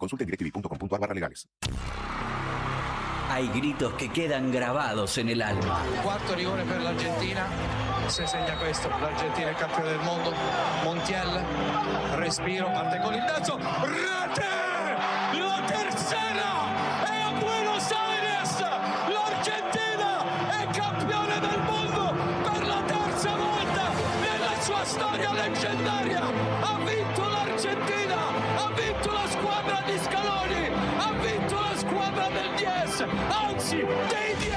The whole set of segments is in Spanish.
Consulte directv.com.ar/legales. Hay gritos que quedan grabados en el alma. Quarto rigore per l'Argentina, se segna questo, l'Argentina è campione del mondo, Montiel, respiro, parte con il terzo, rete! La tercera! E a Buenos Aires l'Argentina è campione del mondo per la terza volta nella sua storia leggendaria! Ha vinto l'Argentina, ha vinto la squadra di Scaloni, ha vinto la squadra del 10, anzi dei 10!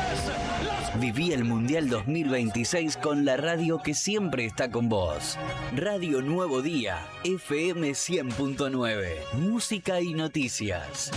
Viví el Mundial 2026 con la radio que siempre está con vos. Radio Nuevo Día, FM 100.9. Música y noticias.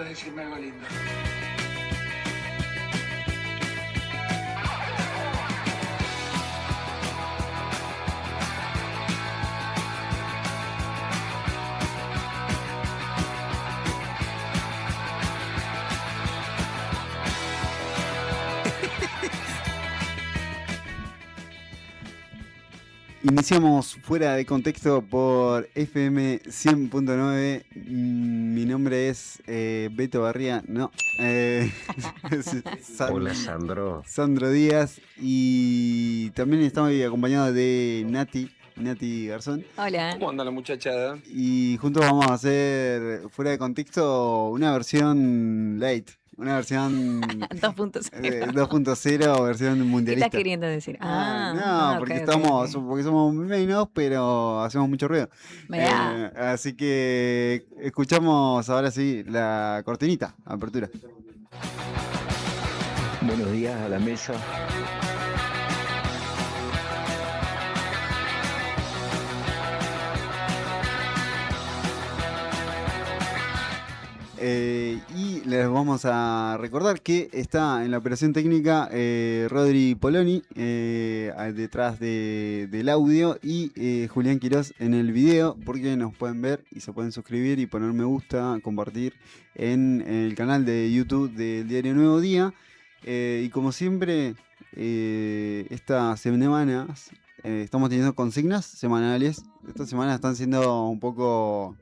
Decirme algo lindo. Iniciamos Fuera de Contexto por FM 100.9. Mi nombre es Beto Barría. No. Hola, Sandro. Sandro Díaz. Y también estamos acompañados de Nati Garzón. Hola. ¿Cómo anda la muchachada? Y juntos vamos a hacer Fuera de Contexto una versión light. Una versión 2.0. 2.0, versión ¿Qué mundialista. estás queriendo decir? Porque ok. porque somos menos, pero hacemos mucho ruido. Mirá. Así que escuchamos ahora sí la cortinita, apertura. Buenos días a la mesa. Y les vamos a recordar que está en la operación técnica Rodri Poloni detrás del audio y Julián Quirós en el video, porque nos pueden ver y se pueden suscribir y poner me gusta, compartir en el canal de YouTube del Diario Nuevo Día. Y como siempre, estas semanas estamos teniendo consignas semanales. Estas semanas están siendo un poco...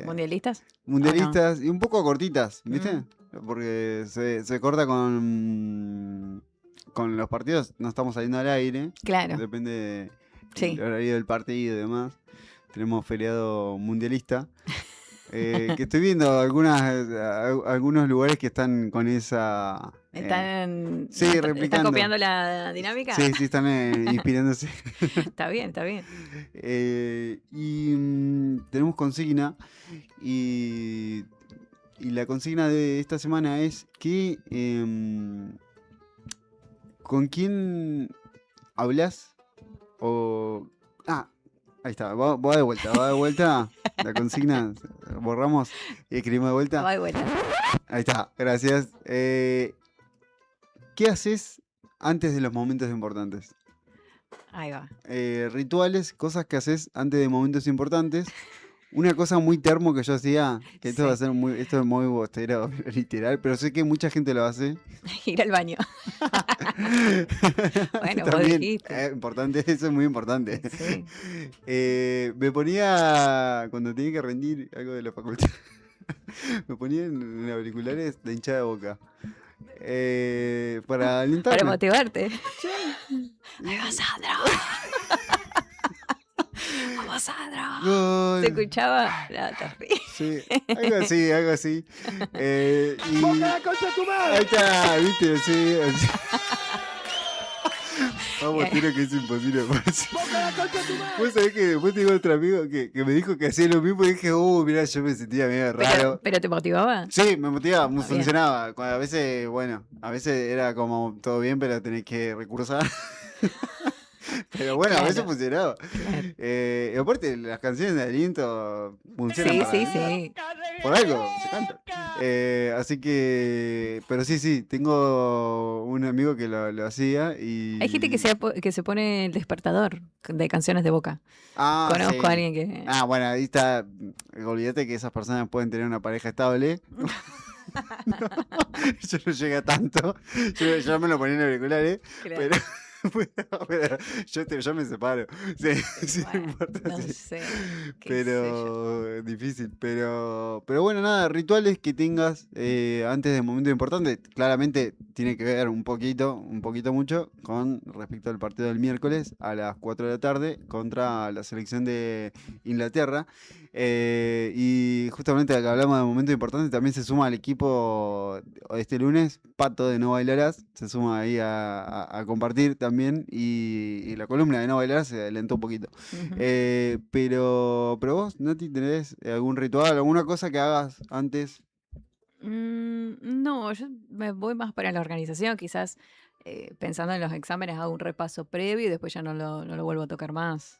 ¿Mundialistas? mundialistas y un poco cortitas, ¿viste? Porque se corta con los partidos, no estamos saliendo al aire. Claro. Depende Sí. del horario del partido y demás. Tenemos feriado mundialista. Que estoy viendo algunos lugares que están con esa... ¿Están replicando. copiando la dinámica? Sí, están inspirándose. Está bien, está bien. Tenemos consigna y la consigna de esta semana es que ¿con quién hablas? Ahí está, va de vuelta la consigna, borramos y escribimos de vuelta. Va de vuelta. Ahí está, gracias. ¿Qué haces antes de los momentos importantes? Ahí va. Rituales, cosas que haces antes de momentos importantes. Una cosa muy termo que yo hacía, que esto Sí. va a ser esto es muy bostero, literal, pero sé que mucha gente lo hace. Ir al baño. Bueno, vos También, dijiste. importante, eso es muy importante. Sí. Me ponía, cuando tenía que rendir algo de la facultad, me ponía en auriculares la hinchada de boca. Para alentarme. Para motivarte. ¡Vamos, Sandro! ¡Vamos, Sandro! Gol. ¿Se escuchaba? No, terrible. Sí, algo así. ¡Boca la concha de tu madre! Ahí está, viste, sí. Vamos, tiro que es imposible. Pues. ¡Boca la concha de tu madre! Vos sabés que después tengo otro amigo que me dijo que hacía lo mismo y dije, mirá, yo me sentía medio raro. ¿Pero te motivaba? Sí, me motivaba, Bien. funcionaba. A veces, a veces era como todo bien, pero tenés que recursar. Pero bueno, a veces Claro. funcionaba. Claro. Y aparte, las canciones de aliento funcionan Sí, para... sí. Por algo se cantan. Así que... Pero sí, tengo un amigo que lo hacía y... Hay gente que se pone el despertador de canciones de Boca. Ah, Conozco sí. a alguien que... Ah, bueno, ahí está. Olvídate que esas personas pueden tener una pareja estable. Yo no llegué a tanto. Yo me lo ponía en auriculares, Claro. pero yo me separo. Sí, sí, no Bueno, importa, no sí. sé, qué sé yo. Pero difícil. Pero bueno, nada, rituales que tengas antes de momentos importantes. Claramente tiene que ver un poquito mucho con respecto al partido del miércoles a las 4 de la tarde contra la selección de Inglaterra. Y justamente acá hablamos de momentos importantes, también se suma al equipo este lunes, Pato de No Bailarás, se suma ahí a compartir también y la columna de No Bailarás se adelantó un poquito. Ujú. Pero vos, Nati, ¿tenés algún ritual, alguna cosa que hagas antes? No, yo me voy más para la organización, quizás pensando en los exámenes hago un repaso previo y después ya no lo vuelvo a tocar más.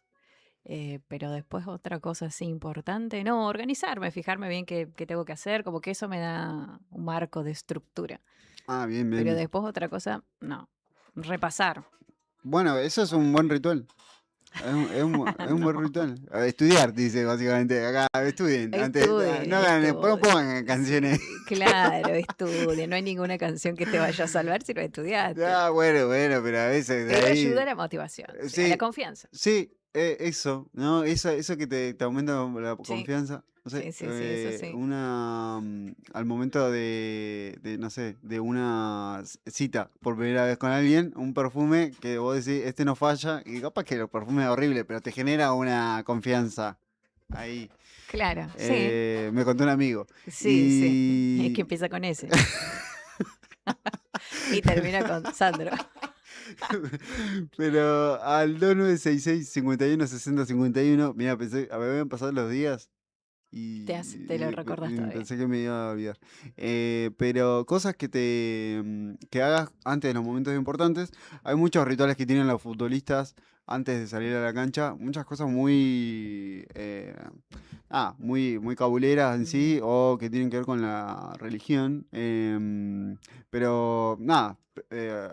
Pero después otra cosa así importante, no, organizarme, fijarme bien qué tengo que hacer, como que eso me da un marco de estructura. Ah, bien, Pero bien. después otra cosa, no, repasar. Bueno, eso es un buen ritual. Es un buen ritual. Estudiar, dice básicamente. Acá, estudien. Antes, Estudien, no pongan canciones. Sí, claro, estudien. No hay ninguna canción que te vaya a salvar si no estudiaste. Ah, bueno, pero a veces de Pero ahí. ayuda a la motivación, sí, a Sí, la confianza. sí, eso, ¿no? Eso que te aumenta la Sí, confianza. No sé, sí, eso sí. al momento no sé, de una cita por primera vez con alguien, un perfume que vos decís, este no falla, y capaz que el perfume es horrible, pero te genera una confianza ahí. Claro, sí, Me contó un amigo. sí. Es que Y... empieza con ese. Y termina con Sandro. Pero al 2966-516051, mira, pensé, me habían pasado los días Te lo recordás y todavía. pensé que me iba a olvidar. Pero cosas que hagas antes de los momentos importantes. Hay muchos rituales que tienen los futbolistas antes de salir a la cancha. Muchas cosas muy cabuleras en sí o que tienen que ver con la religión. Pero nada,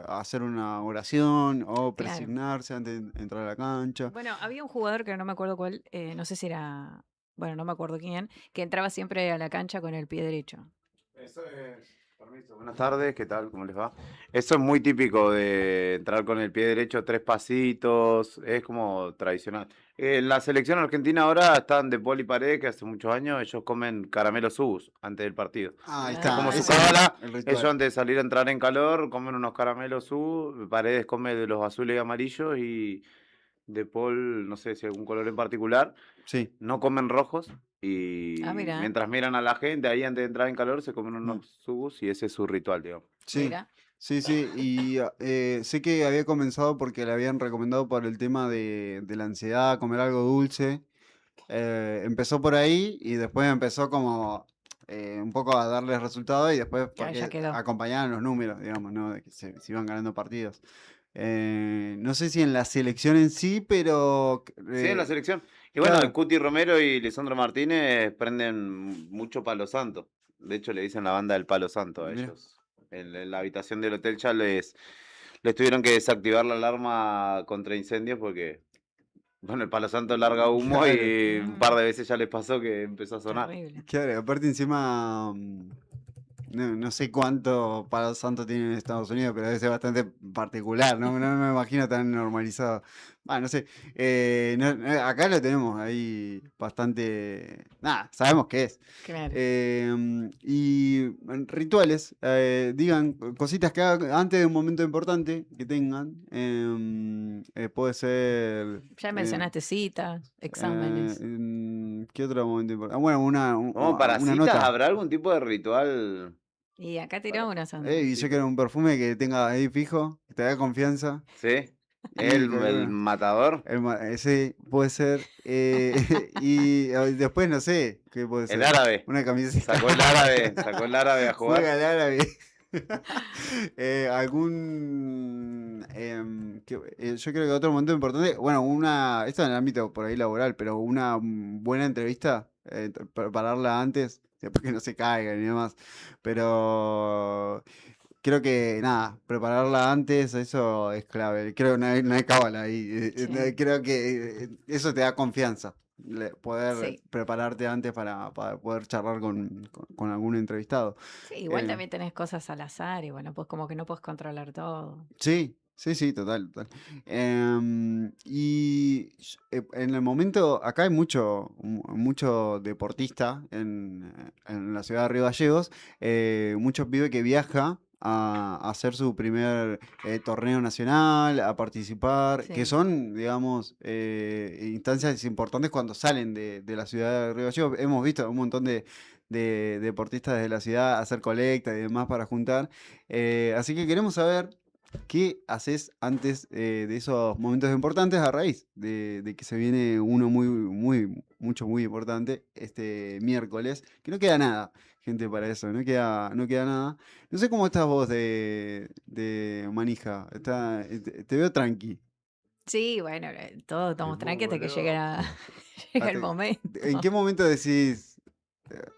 hacer una oración o Claro. presignarse antes de entrar a la cancha. Bueno, había un jugador que no me acuerdo cuál, no sé si era, bueno, no me acuerdo quién, que entraba siempre a la cancha con el pie derecho. Eso es, permiso, buenas tardes, ¿qué tal? ¿Cómo les va? Eso es muy típico de entrar con el pie derecho 3 pasitos, es como tradicional. En la selección argentina ahora están De Paul y Paredes, que hace muchos años ellos comen caramelos Subus antes del partido. Ah, ahí Ah, está. Como su ese es cábala, el ritual. ellos antes de salir a entrar en calor comen unos caramelos Subus, Paredes come de los azules y amarillos y De Paul, no sé si algún color en particular. Sí. No comen rojos y mira. mientras miran a la gente, ahí antes de entrar en calor, se comen Mm. unos subus y ese es su ritual, digamos. Sí, Mira. sí. Y sé que había comenzado porque le habían recomendado por el tema de la ansiedad, comer algo dulce. Empezó por ahí y después empezó como un poco a darles resultados y después Claro, ya porque quedó. acompañaban los números, digamos, ¿no? De que se iban ganando partidos. No sé si en la selección en sí, pero... Sí, en la selección. Y bueno, claro. el Cuti Romero y Lisandro Martínez prenden mucho palo santo. De hecho, le dicen la banda del palo santo a Mira. ellos. En la habitación del hotel ya les tuvieron que desactivar la alarma contra incendios porque, bueno, el palo santo larga humo Claro. y un par de veces ya les pasó que empezó a sonar. Terrible. Claro, aparte encima, no sé cuánto Palo Santo tiene en Estados Unidos, pero debe ser bastante particular, ¿no? No me imagino tan normalizado. No sé. Acá lo tenemos ahí bastante... Nada, sabemos qué es. Claro. Rituales, digan cositas que hagan antes de un momento importante que tengan. Puede ser... Ya mencionaste citas, exámenes. ¿Qué otro momento importante? Bueno, Como para una citas, nota. ¿habrá algún tipo de ritual? Y acá tiró una, Sandra. Y yo quiero un perfume que tenga ahí fijo, que te dé confianza. ¿Sí? Y El con una- matador. Ese puede ser. Y después no sé, ¿qué puede ser? El árabe. Una camiseta. Sacó el árabe a jugar. Juega el árabe. Yo creo que otro momento importante, bueno, esto en el ámbito por ahí laboral, pero una buena entrevista, prepararla antes, después que no se caigan y demás. Pero creo que nada, prepararla antes, eso es clave. Creo que no hay cábala ahí. Sí. Creo que eso te da confianza. Poder Sí. prepararte antes para poder charlar con algún entrevistado. Sí, igual Eh, también tenés cosas al azar y bueno, pues como que no puedes controlar todo. Sí, sí, sí, total, total. En el momento, acá hay mucho deportista en la ciudad de Río Gallegos, mucho pibe que viaja a hacer su primer torneo nacional, a participar, que Sí. son, digamos, instancias importantes cuando salen de la ciudad de Río Gallegos. Hemos visto un montón de deportistas de la ciudad hacer colecta y demás para juntar. Así que queremos saber qué haces antes de esos momentos importantes a raíz de que se viene uno muy importante este miércoles, que no queda nada, gente, para eso, no queda nada. No sé cómo estás vos de manija, te veo tranqui. Sí, bueno, todos estamos tranquilos hasta que llega, Boludo. llega el Hasta- ¿En momento. qué momento decís,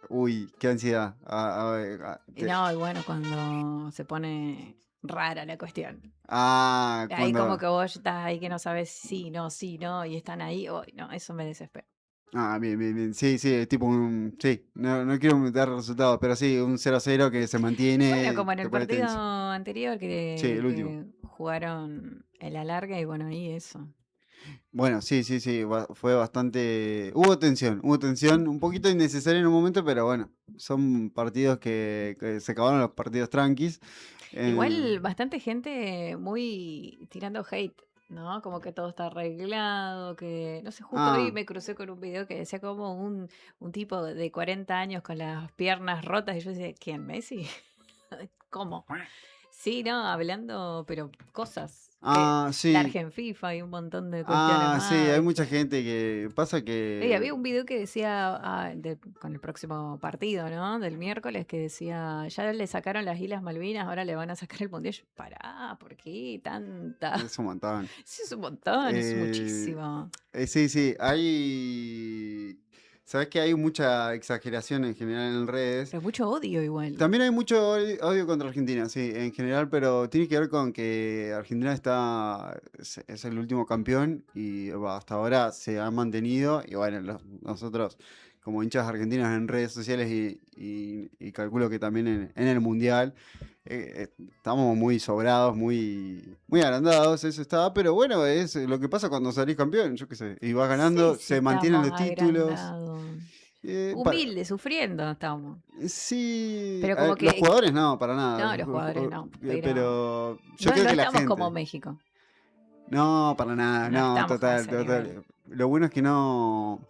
uy, qué ansiedad? No, y bueno, cuando se pone rara la cuestión. Ahí como Cuando... que vos estás ahí que no sabes sí, no, y están ahí, uy, no, eso me desespera. Bien, bien, bien. Sí, sí, es tipo un... Sí, no quiero dar resultados, pero sí, un 0-0 que se Bueno, mantiene, como en te el pone partido tenso. anterior Sí, el último. que jugaron el alargue y bueno, ahí eso. Bueno, sí, sí, sí, fue bastante... Hubo tensión, un poquito innecesaria en un momento, pero bueno, son partidos que se acabaron los partidos tranquis. Eh, Igual bastante gente muy tirando hate, ¿no? Como que todo está arreglado, que no sé, justo hoy ah, me crucé con un video que decía como un tipo de 40 años con las piernas rotas y yo decía, ¿quién? ¿Messi? ¿Cómo? Sí, no, hablando, pero cosas que sí, larga en FIFA y un montón de cuestiones sí, más, hay mucha ¿viste? gente que pasa Y que... había un video que decía, con el próximo partido, ¿no? Del miércoles, que decía, ya le sacaron las Islas Malvinas, ahora le van a sacar el Mundial. Yo, pará, ¿por qué tanta? Es un montón. Sí, es un montón, es Eh, muchísimo. sí, sí, sabes que hay mucha exageración en general en redes. Pero mucho odio igual. También hay mucho odio contra Argentina, sí, en general, pero tiene que ver con que Argentina es el último campeón y hasta ahora se ha mantenido. Y bueno, nosotros como hinchas argentinos en redes sociales y calculo que también en el Mundial, estamos muy sobrados, muy agrandados, eso está, pero bueno, es lo que pasa cuando salís campeón, yo qué sé, y vas Sí, ganando, sí, se mantienen estamos los títulos. agrandados. eh, para- Humildes, sufriendo estamos. Sí, Pero como los que, jugadores no, para nada. no, los jugadores no, Pero yo no, creo no que la estamos como gente. México. No, para nada, No no, estamos a total, ese nivel. total. Lo bueno es que no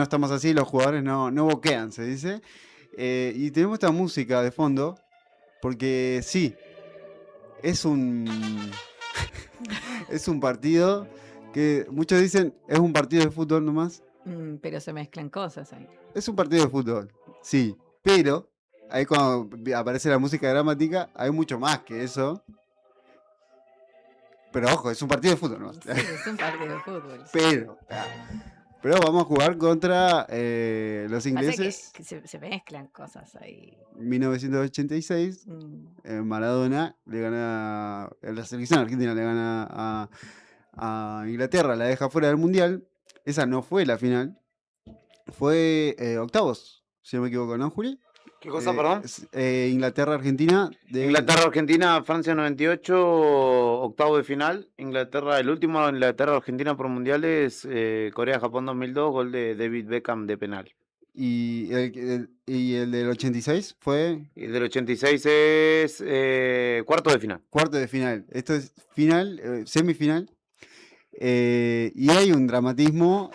estamos así, los jugadores no boquean, se dice. Y tenemos esta música de fondo, porque sí, es un, es un partido que muchos dicen es un partido de fútbol nomás. Pero se mezclan cosas ahí. Es un partido de fútbol, sí, pero ahí cuando aparece la música dramática hay mucho más que eso. Pero ojo, es un partido de fútbol, ¿no? Sí, es un partido de fútbol. Sí. Pero vamos a jugar contra los Pasa ingleses. que se mezclan cosas ahí. 1986, Mm. Maradona le gana, la selección argentina le gana a Inglaterra, la deja fuera del Mundial. Esa no fue la final, fue octavos, si no me equivoco, ¿no, Juli? ¿Qué cosa, perdón? Inglaterra-Argentina Inglaterra-Argentina, Francia 98, octavo de final. El último Inglaterra-Argentina por mundiales, Corea-Japón 2002, gol de David Beckham de penal. y el del 86 fue Y del 86 es cuarto de final. cuarto de final. Esto es final, semifinal. Y hay un dramatismo,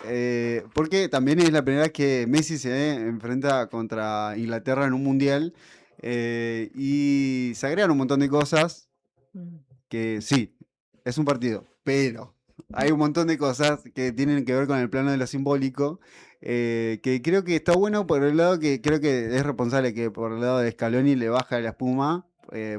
porque también es la primera vez que Messi se enfrenta contra Inglaterra en un mundial, y se agregan un montón de cosas Mm. que sí, es un partido, pero hay un montón de cosas que tienen que ver con el plano de lo simbólico, que creo que está bueno por el lado que creo que es responsable que por el lado de Scaloni le baja la espuma,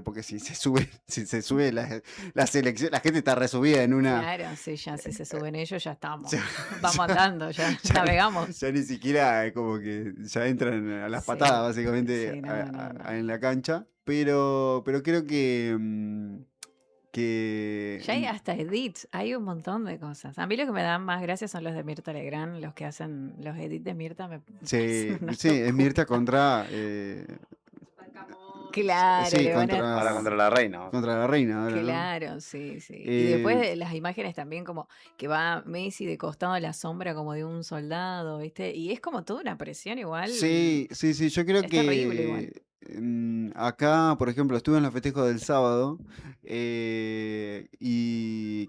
porque si se sube, si se sube la selección, la gente está resubida en una... Claro, sí, ya si se suben ellos ya estamos. Ya- Vamos andando, ya ya- navegamos. Ya ni siquiera como que ya entran a las Sí, patadas básicamente sí, no, no. en la cancha, pero creo que Ya hay hasta edits, hay un montón de cosas. A mí lo que me dan más gracia son los de Mirta Legrand, los que hacen los edits de Mirta. Me sí, parecen una sí, es Mirta locura. contra Claro, sí, le van a... Ahora contra la reina. ¿no? contra la reina ahora, ¿no? Claro, sí, sí. Y después Eh, de las imágenes también como que va Messi de costado a la sombra como de un soldado, ¿viste? Y es como toda una presión igual. sí, sí, sí, yo creo Es terrible igual. que acá, por ejemplo, estuve en los festejos del sábado y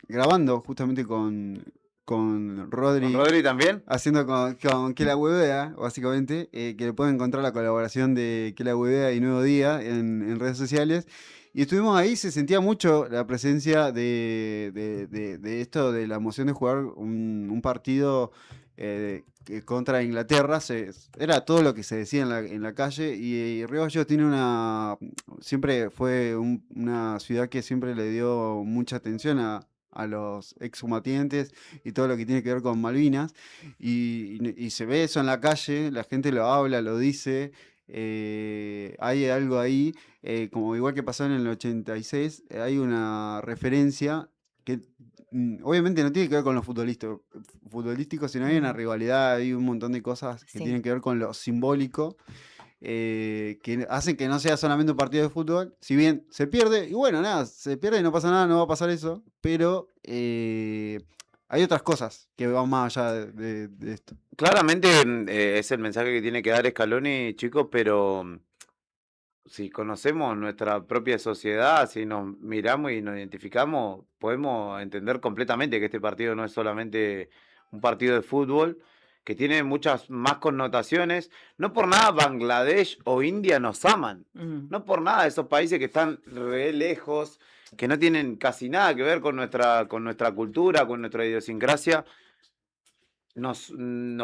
grabando justamente con ¿Con Rodri, Rodri también? haciendo con Que la Huevea, básicamente, que le pueden encontrar la colaboración de Que la Huevea y Nuevo Día en redes sociales. Y estuvimos ahí, se sentía mucho la presencia de esto, de la emoción de jugar un partido contra Inglaterra. Era todo lo que se decía en la calle. Y Río Gallegos tiene siempre fue una ciudad que siempre le dio mucha atención a los excombatientes y todo lo que tiene que ver con Malvinas. Y se ve eso en la calle, la gente lo habla, lo dice. Hay algo ahí, como igual que pasó en el 86, hay una referencia que obviamente no tiene que ver con lo futbolístico, sino hay una Mm, rivalidad, hay un montón de cosas que sí, tienen que ver con lo simbólico, que hacen que no sea solamente un partido de fútbol. Si bien se pierde, y bueno, nada, se pierde y no pasa nada, no va a pasar eso, pero hay otras cosas que van más allá de esto. Claramente es el mensaje que tiene que dar Scaloni, chicos, pero si conocemos nuestra propia sociedad, si nos miramos y nos identificamos, podemos entender completamente que este partido no es solamente un partido de fútbol, que tiene muchas más connotaciones. No por nada Bangladesh o India nos aman. mm, No por nada esos países que están re lejos, que no tienen casi nada que ver con nuestra cultura, con nuestra idiosincrasia, nos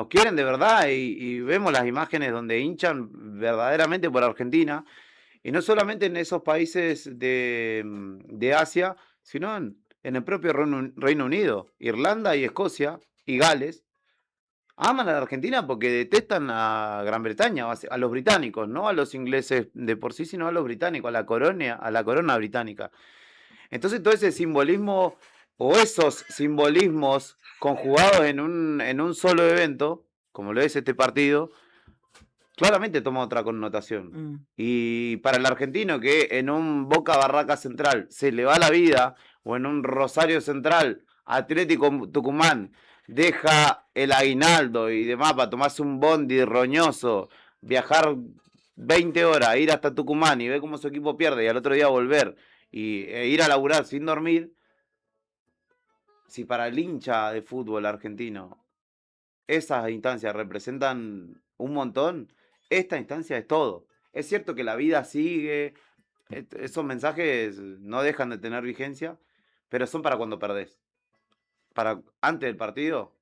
quieren de verdad y vemos las imágenes donde hinchan verdaderamente por Argentina. Y no solamente en esos países de Asia, sino en el propio Reino Unido, Irlanda y Escocia y Gales. Aman a la Argentina porque detestan a Gran Bretaña, a los británicos, no a los ingleses de por sí, sino a los británicos, a la corona británica. Entonces todo ese simbolismo o esos simbolismos conjugados en un solo evento, como lo es este partido, claramente toma otra connotación. mm. Y para el argentino que en un Boca Barraca Central se le va la vida, o en un Rosario Central, Atlético Tucumán, deja el aguinaldo y demás para tomarse un bondi roñoso, viajar 20 horas, ir hasta Tucumán y ver cómo su equipo pierde y al otro día volver e ir a laburar sin dormir, si para el hincha de fútbol argentino esas instancias representan un montón, esta instancia es todo. Es cierto que la vida sigue, esos mensajes no dejan de tener vigencia, pero son para cuando perdés. Para antes del partido,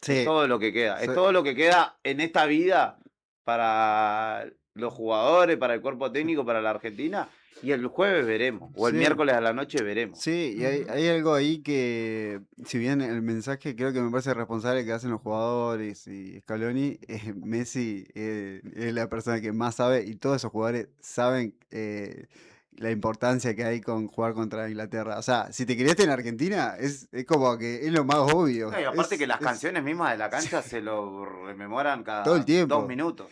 es Sí, todo lo que queda. Es so- todo lo que queda en esta vida para los jugadores, para el cuerpo técnico, para la Argentina. Y el jueves veremos, o el sí. miércoles a la noche veremos. Sí, y Ujú. hay algo ahí que, si bien el mensaje creo que me parece responsable que hacen los jugadores y Scaloni, Messi es la persona que más sabe y todos esos jugadores saben la importancia que hay con jugar contra Inglaterra. O sea, si te criaste en Argentina, es como que es lo más obvio. No, y aparte que las Es canciones mismas de la cancha se lo rememoran todo el cada 2 tiempo. minutos.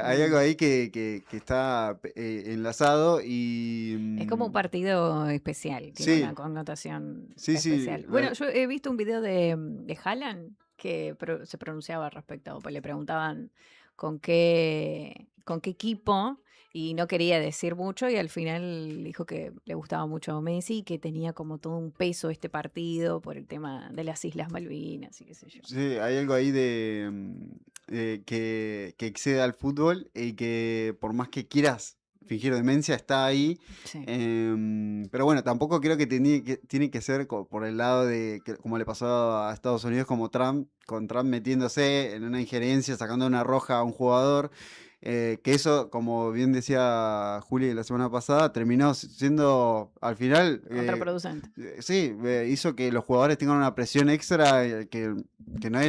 Hay algo Mm. ahí que está enlazado y... Es como un partido especial, tiene sí, una connotación sí, sí. especial. Bueno, yo he visto un video de Haaland que se pronunciaba al respecto, pues le preguntaban con qué equipo y no quería decir mucho y al final dijo que le gustaba mucho a Messi y que tenía como todo un peso este partido por el tema de las Islas Malvinas y qué sé yo. Sí, hay algo ahí que excede al fútbol y que por más que quieras fingir demencia está ahí. Sí. Pero bueno, tampoco creo que tiene que ser por el lado de, como le pasó a Estados Unidos, como Trump, con Trump metiéndose en una injerencia, sacando una roja a un jugador. Que eso, como bien decía Juli la semana pasada, terminó siendo al final. Contraproducente. Sí, hizo que los jugadores tengan una presión extra que no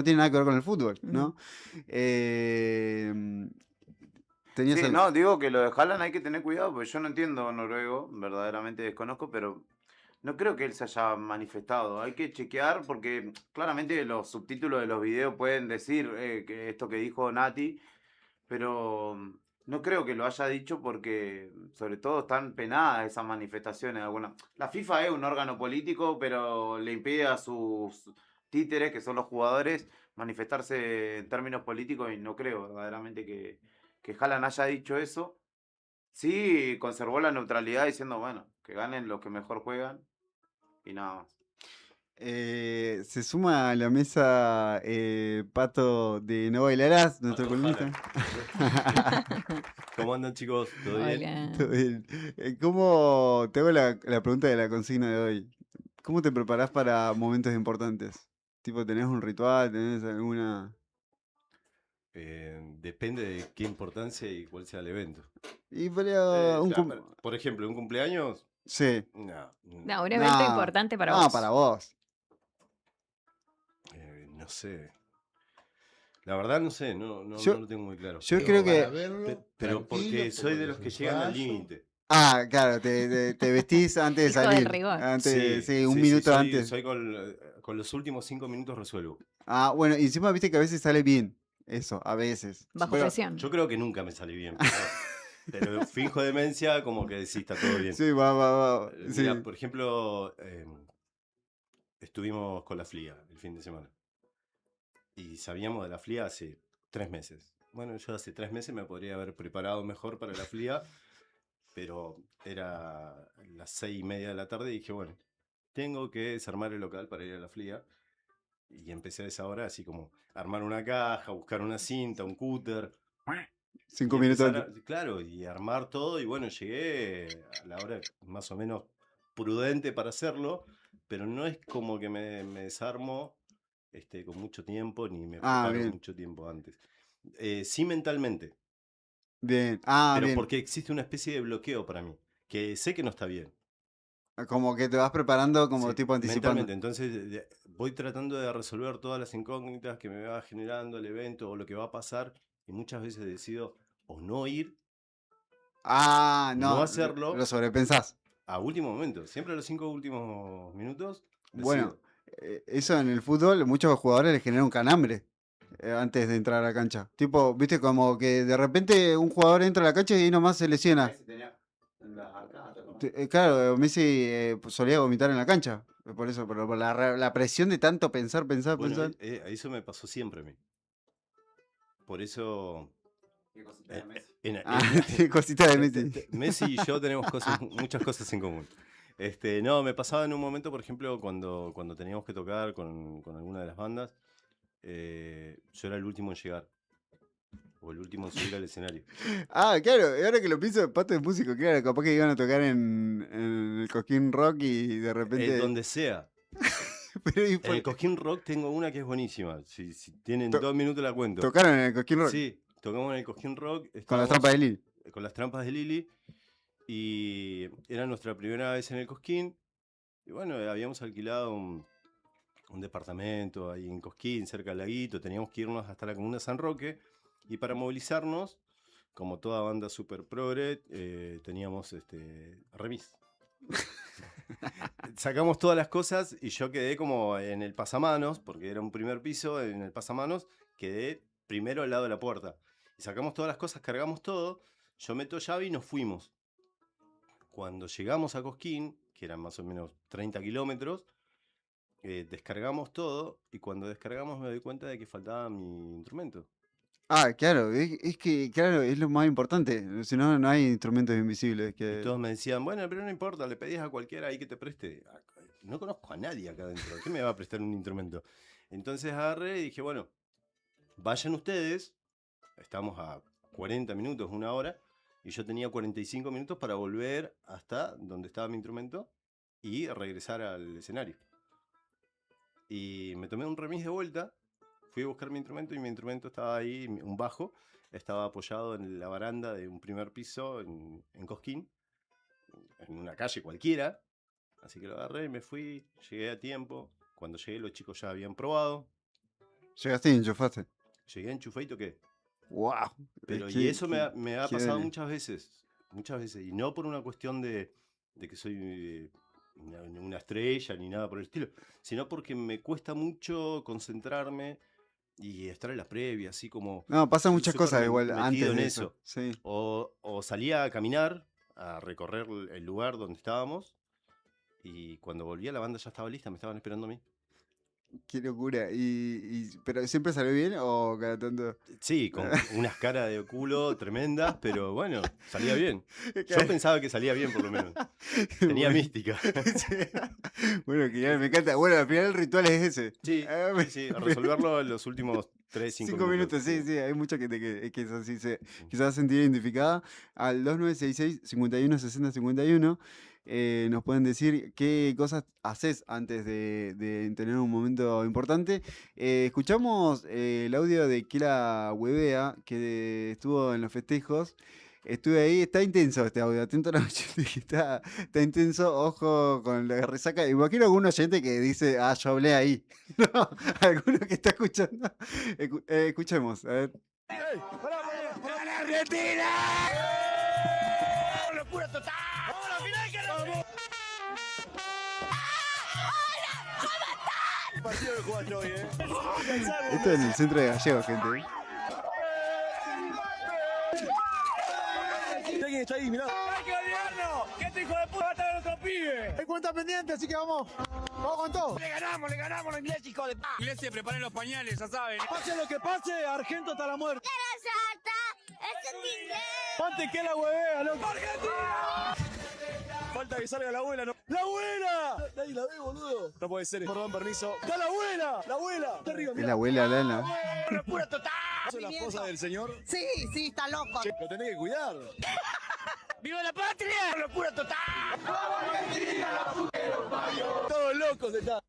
tiene nada que ver con el fútbol, ¿no? Tenías Sí, el- no, digo que lo de Haaland hay que tener cuidado, porque yo no entiendo noruego, verdaderamente desconozco, pero no creo que él se haya manifestado. Hay que chequear porque claramente los subtítulos de los videos pueden decir que esto que dijo Nati, pero no creo que lo haya dicho porque sobre todo están penadas esas manifestaciones. La FIFA es un órgano político, pero le impide a sus títeres, que son los jugadores, manifestarse en términos políticos y no creo verdaderamente que Haaland haya dicho eso. Sí, conservó la neutralidad diciendo, bueno, que ganen los que mejor juegan y nada más. Se suma a la mesa Pato de No Bailarás, nuestro Pato columnista. ¿Cómo andan, chicos? ¿Todo bien? Hola. Todo bien. Te hago la pregunta de la consigna de hoy. ¿Cómo te preparás para momentos importantes? Tipo, ¿tenés un ritual? ¿Tenés alguna...? Depende de qué importancia y cuál sea el evento. Y pero Por ejemplo, ¿un cumpleaños? Sí. No, No, un evento importante para no, vos. para vos. no sé. La verdad no sé, no Yo- lo tengo muy claro. Yo creo que... Pero porque soy de los que llegan al límite. Ah, claro, te vestís antes de Hijo del salir. rigor. Antes, sí, un sí, minuto soy, antes. Soy con los últimos 5 minutos resuelvo. Ah, bueno, y encima viste que a veces sale bien. Eso, a veces. Bajo Pero- presión. Yo creo que nunca me sale bien. Pero finjo demencia como que sí, está todo bien. Sí, va. Sí. Mira, por ejemplo, estuvimos con la FLIA el fin de semana. Y sabíamos de la FLIA hace 3 meses. Bueno, yo hace 3 meses me podría haber preparado mejor para la FLIA, pero era las 6:30 de la tarde y dije, bueno, tengo que desarmar el local para ir a la FLIA. Y empecé a esa hora así como armar una caja, buscar una cinta, un cúter. 5 Y minutos empezar antes. claro, y armar todo. Y bueno, llegué a la hora más o menos prudente para hacerlo, pero no es como que me desarmo con mucho tiempo, ni me preparo bien. mucho tiempo antes. Sí mentalmente, Bien. pero Bien. porque existe una especie de bloqueo para mí, que sé que no está bien. Como que te vas preparando como Sí, tipo anticipando. mentalmente. Entonces voy tratando de resolver todas las incógnitas que me va generando el evento o lo que va a pasar, y muchas veces decido o no ir Ah, no no. hacerlo. Lo sobrepensás. A último momento, siempre a los 5 últimos minutos. Bueno, decido. eso en el fútbol, muchos jugadores les genera un canambre antes de entrar a la cancha. Tipo, viste, como que de repente un jugador entra a la cancha y nomás se lesiona. Claro, Messi solía vomitar en la cancha. Por eso, pero por la presión de tanto pensar. Bueno, eso me pasó siempre a mí. Por eso. Qué cosita de Messi. Messi y yo tenemos muchas cosas en común. No, me pasaba en un momento, por ejemplo, cuando teníamos que tocar con alguna de las bandas, yo era el último en llegar. O el último en subir al escenario. Ah, claro, y ahora que lo pienso, Pato de músico, claro, capaz que iban a tocar en el Cosquín Rock y de repente. Donde sea. Pero, y En el Cosquín Rock tengo una que es buenísima. Si tienen 2 minutos la cuento. ¿Tocaron en el Cosquín Rock? Sí, tocamos en el Cosquín Rock. Con las trampas de Lili. Con las trampas de Lili. Y era nuestra primera vez en el Cosquín. Y bueno, habíamos alquilado un departamento ahí en Cosquín, cerca del laguito. Teníamos que irnos hasta la comuna San Roque. Y para movilizarnos, como toda banda super progre, teníamos remis. Sacamos todas las cosas y yo quedé como en el pasamanos, porque era un primer piso, en el pasamanos, quedé primero al lado de la puerta. Y sacamos todas las cosas, cargamos todo, yo meto llave y nos fuimos. Cuando llegamos a Cosquín, que eran más o menos 30 kilómetros, descargamos todo y cuando descargamos me doy cuenta de que faltaba mi instrumento. Ah, claro, es que claro, es lo más importante. Si no, no hay instrumentos invisibles. Y todos me decían, bueno, pero no importa, le pedís a cualquiera ahí que te preste. No conozco a nadie acá adentro, ¿qué me va a prestar un instrumento? Entonces agarré y dije, bueno, vayan ustedes, estamos a 40 minutos, 1 hora, y yo tenía 45 minutos para volver hasta donde estaba mi instrumento y regresar al escenario. Y me tomé un remis de vuelta, fui a buscar mi instrumento y mi instrumento estaba ahí, un bajo, estaba apoyado en la baranda de un primer piso en Cosquín, en una calle cualquiera. Así que lo agarré y me fui, llegué a tiempo. Cuando llegué los chicos ya habían probado. Llegaste y enchufaste. Llegué, enchufé y toqué. ¡Wow! Pero y eso me ha pasado muchas veces. Y no por una cuestión de que soy una estrella ni nada por el estilo, sino porque me cuesta mucho concentrarme y estar en las previas, así como... No, pasan muchas súper cosas igual metido antes en de eso. Sí. O salía a caminar, a recorrer el lugar donde estábamos, y cuando volvía la banda ya estaba lista, me estaban esperando a mí. Qué locura. ¿Pero siempre salió bien o cada tanto? Sí, con unas caras de culo tremendas, pero bueno, salía bien. Yo pensaba que salía bien, por lo menos. Tenía Bueno. mística. Sí. Bueno, genial, me encanta. Bueno, al final el ritual es ese. Sí, sí, a resolverlo en los últimos 3-5 minutos. Sí, hay mucha gente que es así, que se va a sentir identificada. Al 2966-516051 nos pueden decir qué cosas haces antes de tener un momento importante. Escuchamos el audio de Kela Huevea, que estuvo en los festejos. Estuve ahí, está intenso este audio, atento a la está intenso, ojo con la resaca. Imagino algún oyente que dice, yo hablé ahí. No, alguno que está escuchando. Escuchemos, a ver. ¡Para Argentina! ¡Locura total! ¡Vamos a la final, carajo! ¡Hola! Partido de jugaste hoy, Esto es en el centro de Gallegos, gente. ¿Quién está ahí? Mirá. ¡Hay que olvidarnos! ¡Que este hijo de puta va a estar en otro pibe! Hay cuenta pendiente, así que vamos con todo. Le ganamos los ingleses, hijo de p***. Iglesia, preparen los pañales, ya saben. Pase lo que pase, Argento hasta la muerte. Ponte que la huevea, loco. ¡Argentina! Falta que salga la abuela, ¿no? ¡La abuela! Nadie la ve, boludo. No puede ser, perdón, permiso. ¡Está la abuela! ¡La abuela! Está arriba, Es la abuela, Lana. ¡Locura total! ¿Soy la esposa del señor? Sí, está loco. Che, lo tenés que cuidar. ¡Viva la patria! ¡Locura total! Todos locos están.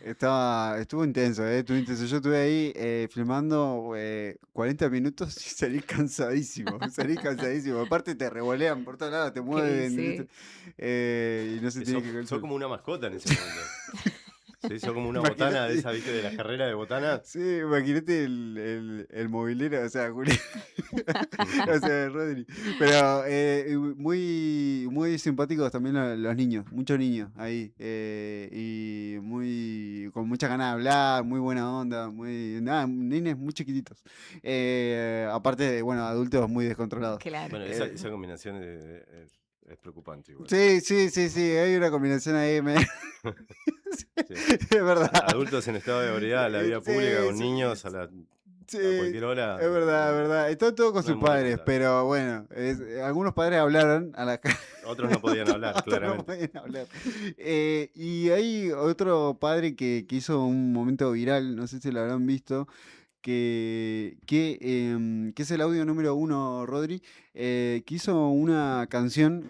Estuvo intenso, estuvo intenso. Yo estuve ahí filmando 40 minutos y salí cansadísimo. Aparte te revolean por todos lados, te mueven. Sí. ¿Viste? Y no se tiene que Sos como una mascota en ese momento. Se hizo como una botana de esa, ¿viste? De las carreras de botana. Sí, imagínate el movilero, o sea, Julián. O sea, Rodri. Pero muy simpáticos también los niños, muchos niños ahí. Y con muchas ganas de hablar, muy buena onda, nenes muy chiquititos. Aparte de, adultos muy descontrolados. Claro. Bueno, esa combinación es preocupante igual. Sí, hay una combinación ahí. Sí. Es verdad. Adultos en estado de ebriedad, la vida pública con niños a cualquier hora. Es verdad. Está todo con No sus es muy padres, recomendable. pero bueno, algunos padres hablaron a la Otros no podían hablar, Otros no claramente. podían hablar. Y hay otro padre que hizo un momento viral, no sé si lo habrán visto, que es el audio número 1, Rodri, que hizo una canción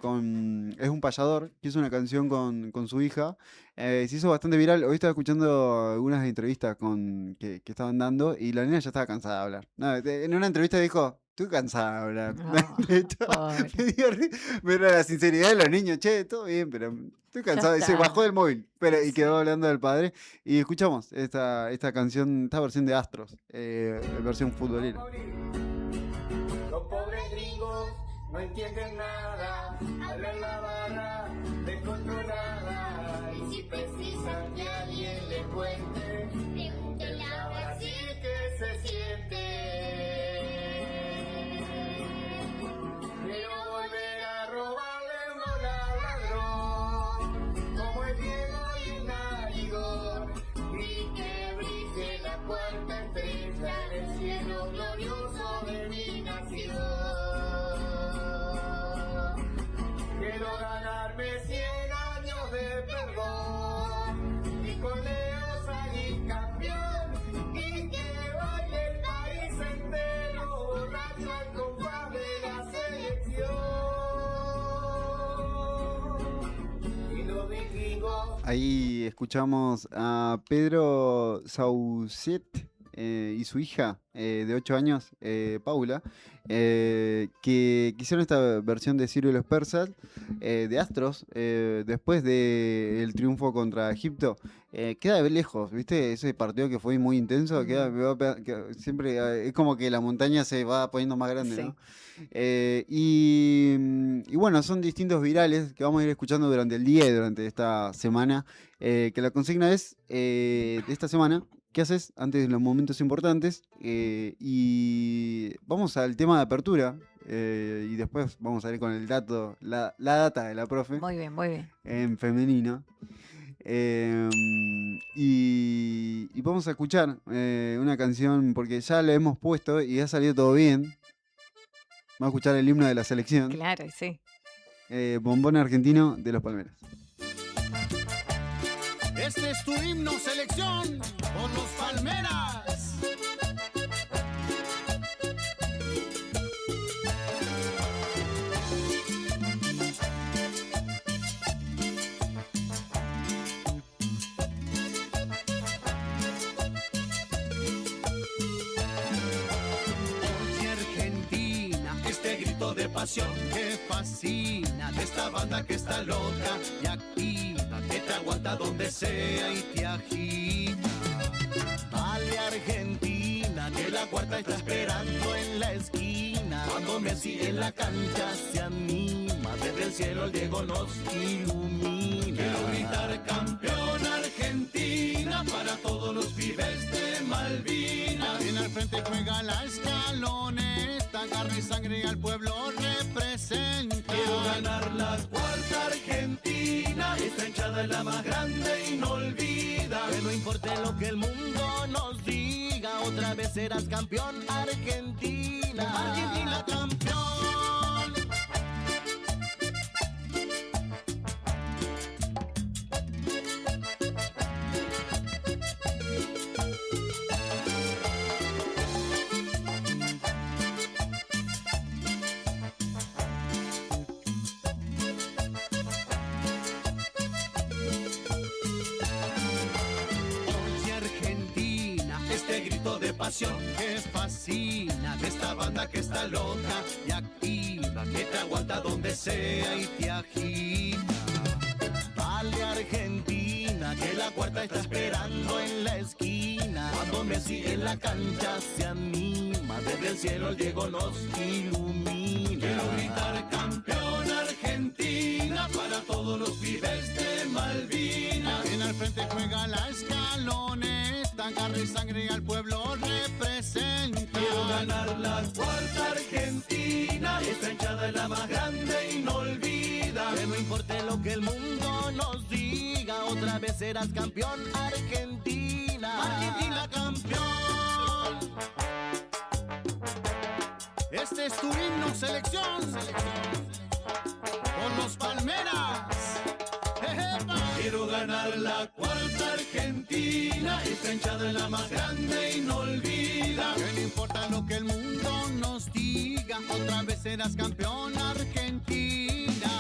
es un payador, que hizo una canción con su hija. Se hizo bastante viral. Hoy estaba escuchando algunas entrevistas que estaban dando y la nena ya estaba cansada de hablar. No, en una entrevista dijo, estoy cansada de hablar. Pobre. Pero la sinceridad de los niños, che, todo bien, pero estoy cansado. Y se está. bajó del móvil y quedó hablando del padre. Y escuchamos esta canción, esta versión de Astros, versión futbolera. Los pobres gringos no entienden nada, hablan la barra descontrolada. Y si precisan que alguien les cuente, pregúntenle a Brasil que se siente. Quiero volver a robarle un ladrón, como el Diego y el Narigón, y que brille la cuarta estrella en el cielo glorioso de mi nación. Quiero ganarme 100 años de perdón y con Leo salir campeón y que baile el país entero borracho al compás de la selección. Ahí escuchamos a Pedro Saucet y su hija de 8 años, Paula, que hicieron esta versión de Ciro y los persas de Astros después del triunfo contra Egipto. Queda lejos, ¿viste? Ese partido que fue muy intenso, siempre es como que la montaña se va poniendo más grande, Sí. ¿no? Y bueno, son distintos virales que vamos a ir escuchando durante el día y durante esta semana. Que la consigna es de esta semana: ¿qué haces antes de los momentos importantes? Y vamos al tema de apertura. Y después vamos a ir con el dato, la data de la profe Muy bien, muy bien. en femenino. Y vamos a escuchar una canción porque ya la hemos puesto y ha salido todo bien. Vamos a escuchar el himno de la selección. Claro, sí. Bombón argentino de los Palmeras. Este es tu himno, selección, por los Palmeras. Oye, Argentina, este grito de pasión que fascina de esta banda que está loca y activa, que te aguanta donde sea y te agita. Vale, Argentina, que la cuarta está esperando en la esquina. Cuando Messi en la cancha se anima, desde el cielo el Diego nos ilumina. Quiero gritar campeón Argentina para todos los pibes de Malvinas. En al frente juega la Escaloneta, carne y sangre al pueblo representa. Quiero ganar la cuarta Argentina, esta hinchada es la más grande y no olvida. Que no importe lo que el mundo nos diga, otra vez serás campeón Argentina. Argentina campeón. Oye, Argentina, este grito de pasión que fascina de esta banda que está loca y activa, que te aguanta donde sea y te agita. Vale, Argentina, que la cuarta está esperando en la esquina. Cuando Messi en la cancha se anima, desde el cielo el Diego nos ilumina. Quiero gritar campeón Argentina para todos los pibes de Malvinas. En al frente juega la Escaloneta, carne y sangre al pueblo representa. Quiero ganar la cuarta Argentina, esta hinchada es la más grande y no olvida. Que no importe lo que el mundo nos diga, otra vez serás campeón Argentina. Argentina campeón. Este es tu himno, selección, con los Palmeras. Quiero ganar la cuarta Argentina, esta hinchada es la más grande y no olvida. Que no importa lo que el mundo nos diga, otra vez serás campeón Argentina.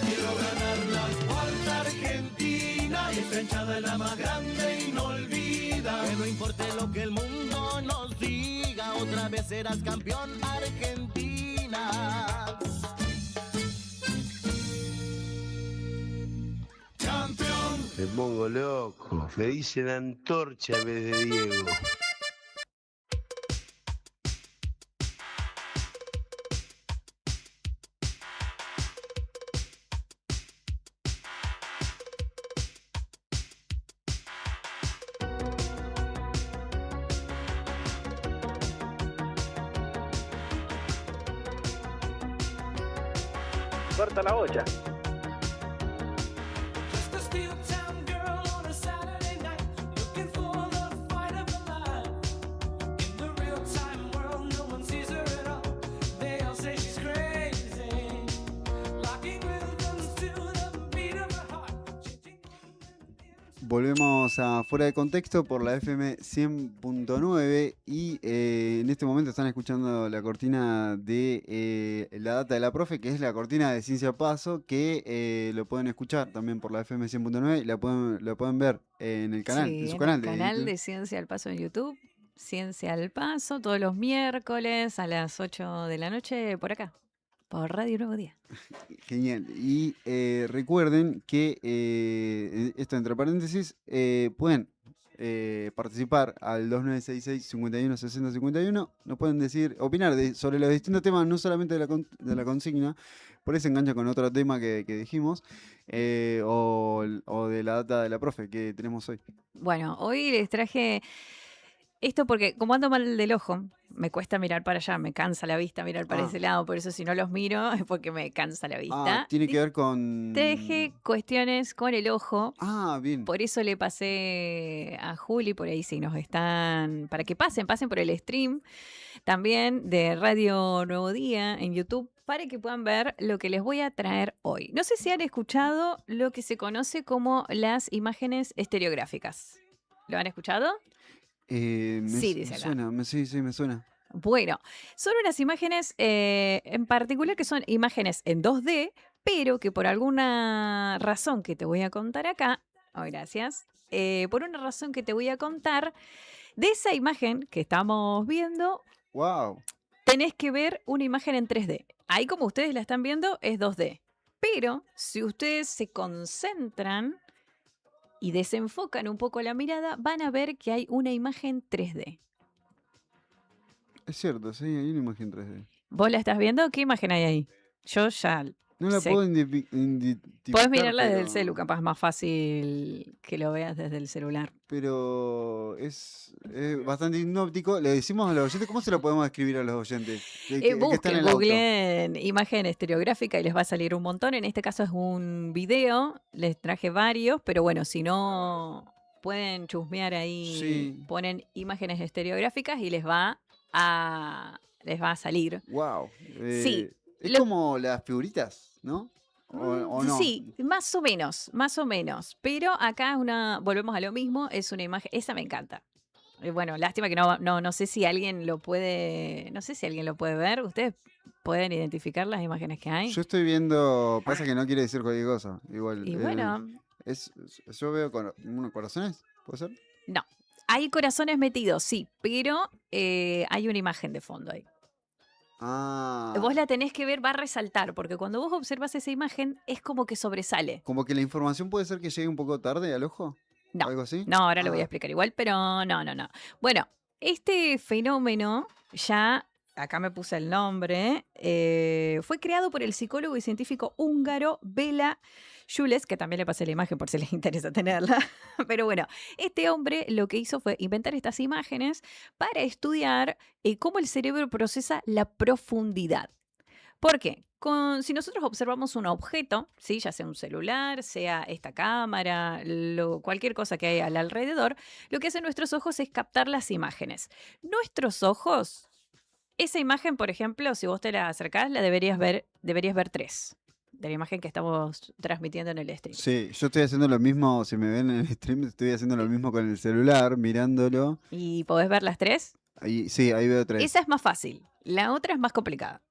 Quiero ganar la cuarta Argentina, esta hinchada es la más grande y no olvida. Que no importe lo que el mundo nos diga, otra vez serás campeón Argentina. Campeón. Me pongo loco. Me dicen Antorcha en vez de Diego. Corta la olla. Volvemos a Fuera de Contexto por la FM 100.9 y en este momento están escuchando la cortina de La Data de la Profe, que es la cortina de Ciencia Paso, que lo pueden escuchar también por la FM 100.9 y la pueden ver en el canal, Sí, en su en canal el canal YouTube. de Ciencia al Paso en YouTube. Ciencia al Paso, todos los miércoles a las 8 de la noche por acá, por Radio Nuevo Día. Genial. Y recuerden que, esto entre paréntesis, pueden participar al 2966 51 60 51. Nos pueden decir, opinar sobre los distintos temas, no solamente de la consigna, por ahí se engancha con otro tema que dijimos, o de la data de la profe que tenemos hoy. Bueno, hoy les traje esto porque como ando mal del ojo, me cuesta mirar para allá, me cansa la vista mirar para ese lado, por eso si no los miro es porque me cansa la vista. Tiene que ver con... Traje cuestiones con el ojo. Bien. Por eso le pasé a Juli, por ahí si nos están, para que pasen por el stream también de Radio Nuevo Día en YouTube, para que puedan ver lo que les voy a traer hoy. No sé si han escuchado lo que se conoce como las imágenes estereográficas. ¿Lo han escuchado? Sí, dice me acá. suena, sí, me suena. Bueno, son unas imágenes en particular que son imágenes en 2D, pero que por alguna razón que te voy a contar acá, gracias, por una razón que te voy a contar, de esa imagen que estamos viendo, ¡Wow! tenés que ver una imagen en 3D. Ahí como ustedes la están viendo es 2D, pero si ustedes se concentran y desenfocan un poco la mirada, van a ver que hay una imagen 3D. Es cierto, sí, hay una imagen 3D. ¿Vos la estás viendo? ¿Qué imagen hay ahí? Yo ya No la sé. puedo identificar. Podés mirarla desde el pero- celu, capaz más fácil que lo veas desde el celular. Pero es bastante hipnóptico. Le decimos a los oyentes, ¿cómo se lo podemos describir a los oyentes? Que están en Busquen, el auto. googleen imagen estereográfica y les va a salir un montón. En este caso es un video, les traje varios, pero bueno, si no pueden chusmear ahí, Sí. ponen imágenes estereográficas y les va a salir. Wow. Sí, Es como las figuritas, ¿no? ¿O no? Sí, más o menos. Pero acá volvemos a lo mismo, es una imagen, esa me encanta. Bueno, lástima que no sé si alguien lo puede, no sé si alguien lo puede ver. ¿Ustedes pueden identificar las imágenes que hay? Yo estoy viendo, pasa que no quiere decir cualquier cosa. Igual. Y bueno, Yo veo unos corazones, ¿puede ser? no. Hay corazones metidos, sí, pero hay una imagen de fondo ahí. Vos la tenés que ver, va a resaltar, porque cuando vos observas esa imagen es como que sobresale. Como que la información puede ser que llegue un poco tarde al ojo. No, ¿Algo así? no, ahora lo voy a explicar igual, pero no. Bueno, este fenómeno ya, acá me puse el nombre, fue creado por el psicólogo y científico húngaro Bela Jules, que también le pasé la imagen por si les interesa tenerla. Pero bueno, este hombre lo que hizo fue inventar estas imágenes para estudiar cómo el cerebro procesa la profundidad. ¿Por qué? Si nosotros observamos un objeto, ¿sí? Ya sea un celular, sea esta cámara, cualquier cosa que hay al alrededor, lo que hacen nuestros ojos es captar las imágenes. Nuestros ojos, esa imagen, por ejemplo, si vos te la acercás, la deberías ver 3 de la imagen que estamos transmitiendo en el stream. Sí, yo estoy haciendo lo mismo, si me ven en el stream, estoy haciendo lo mismo con el celular, mirándolo. ¿Y podés ver las 3? Sí, ahí veo 3. Esa es más fácil, la otra es más complicada.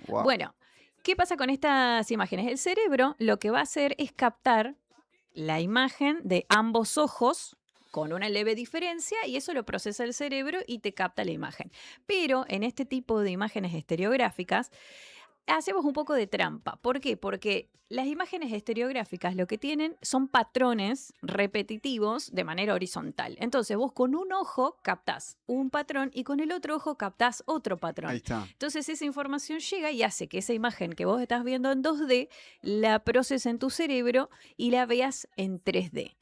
Wow. Bueno, ¿qué pasa con estas imágenes? El cerebro lo que va a hacer es captar la imagen de ambos ojos con una leve diferencia y eso lo procesa el cerebro y te capta la imagen. Pero en este tipo de imágenes estereográficas hacemos un poco de trampa. ¿Por qué? Porque las imágenes estereográficas lo que tienen son patrones repetitivos de manera horizontal. Entonces vos con un ojo captás un patrón y con el otro ojo captás otro patrón. Ahí está. Entonces esa información llega y hace que esa imagen que vos estás viendo en 2D la procese en tu cerebro y la veas en 3D.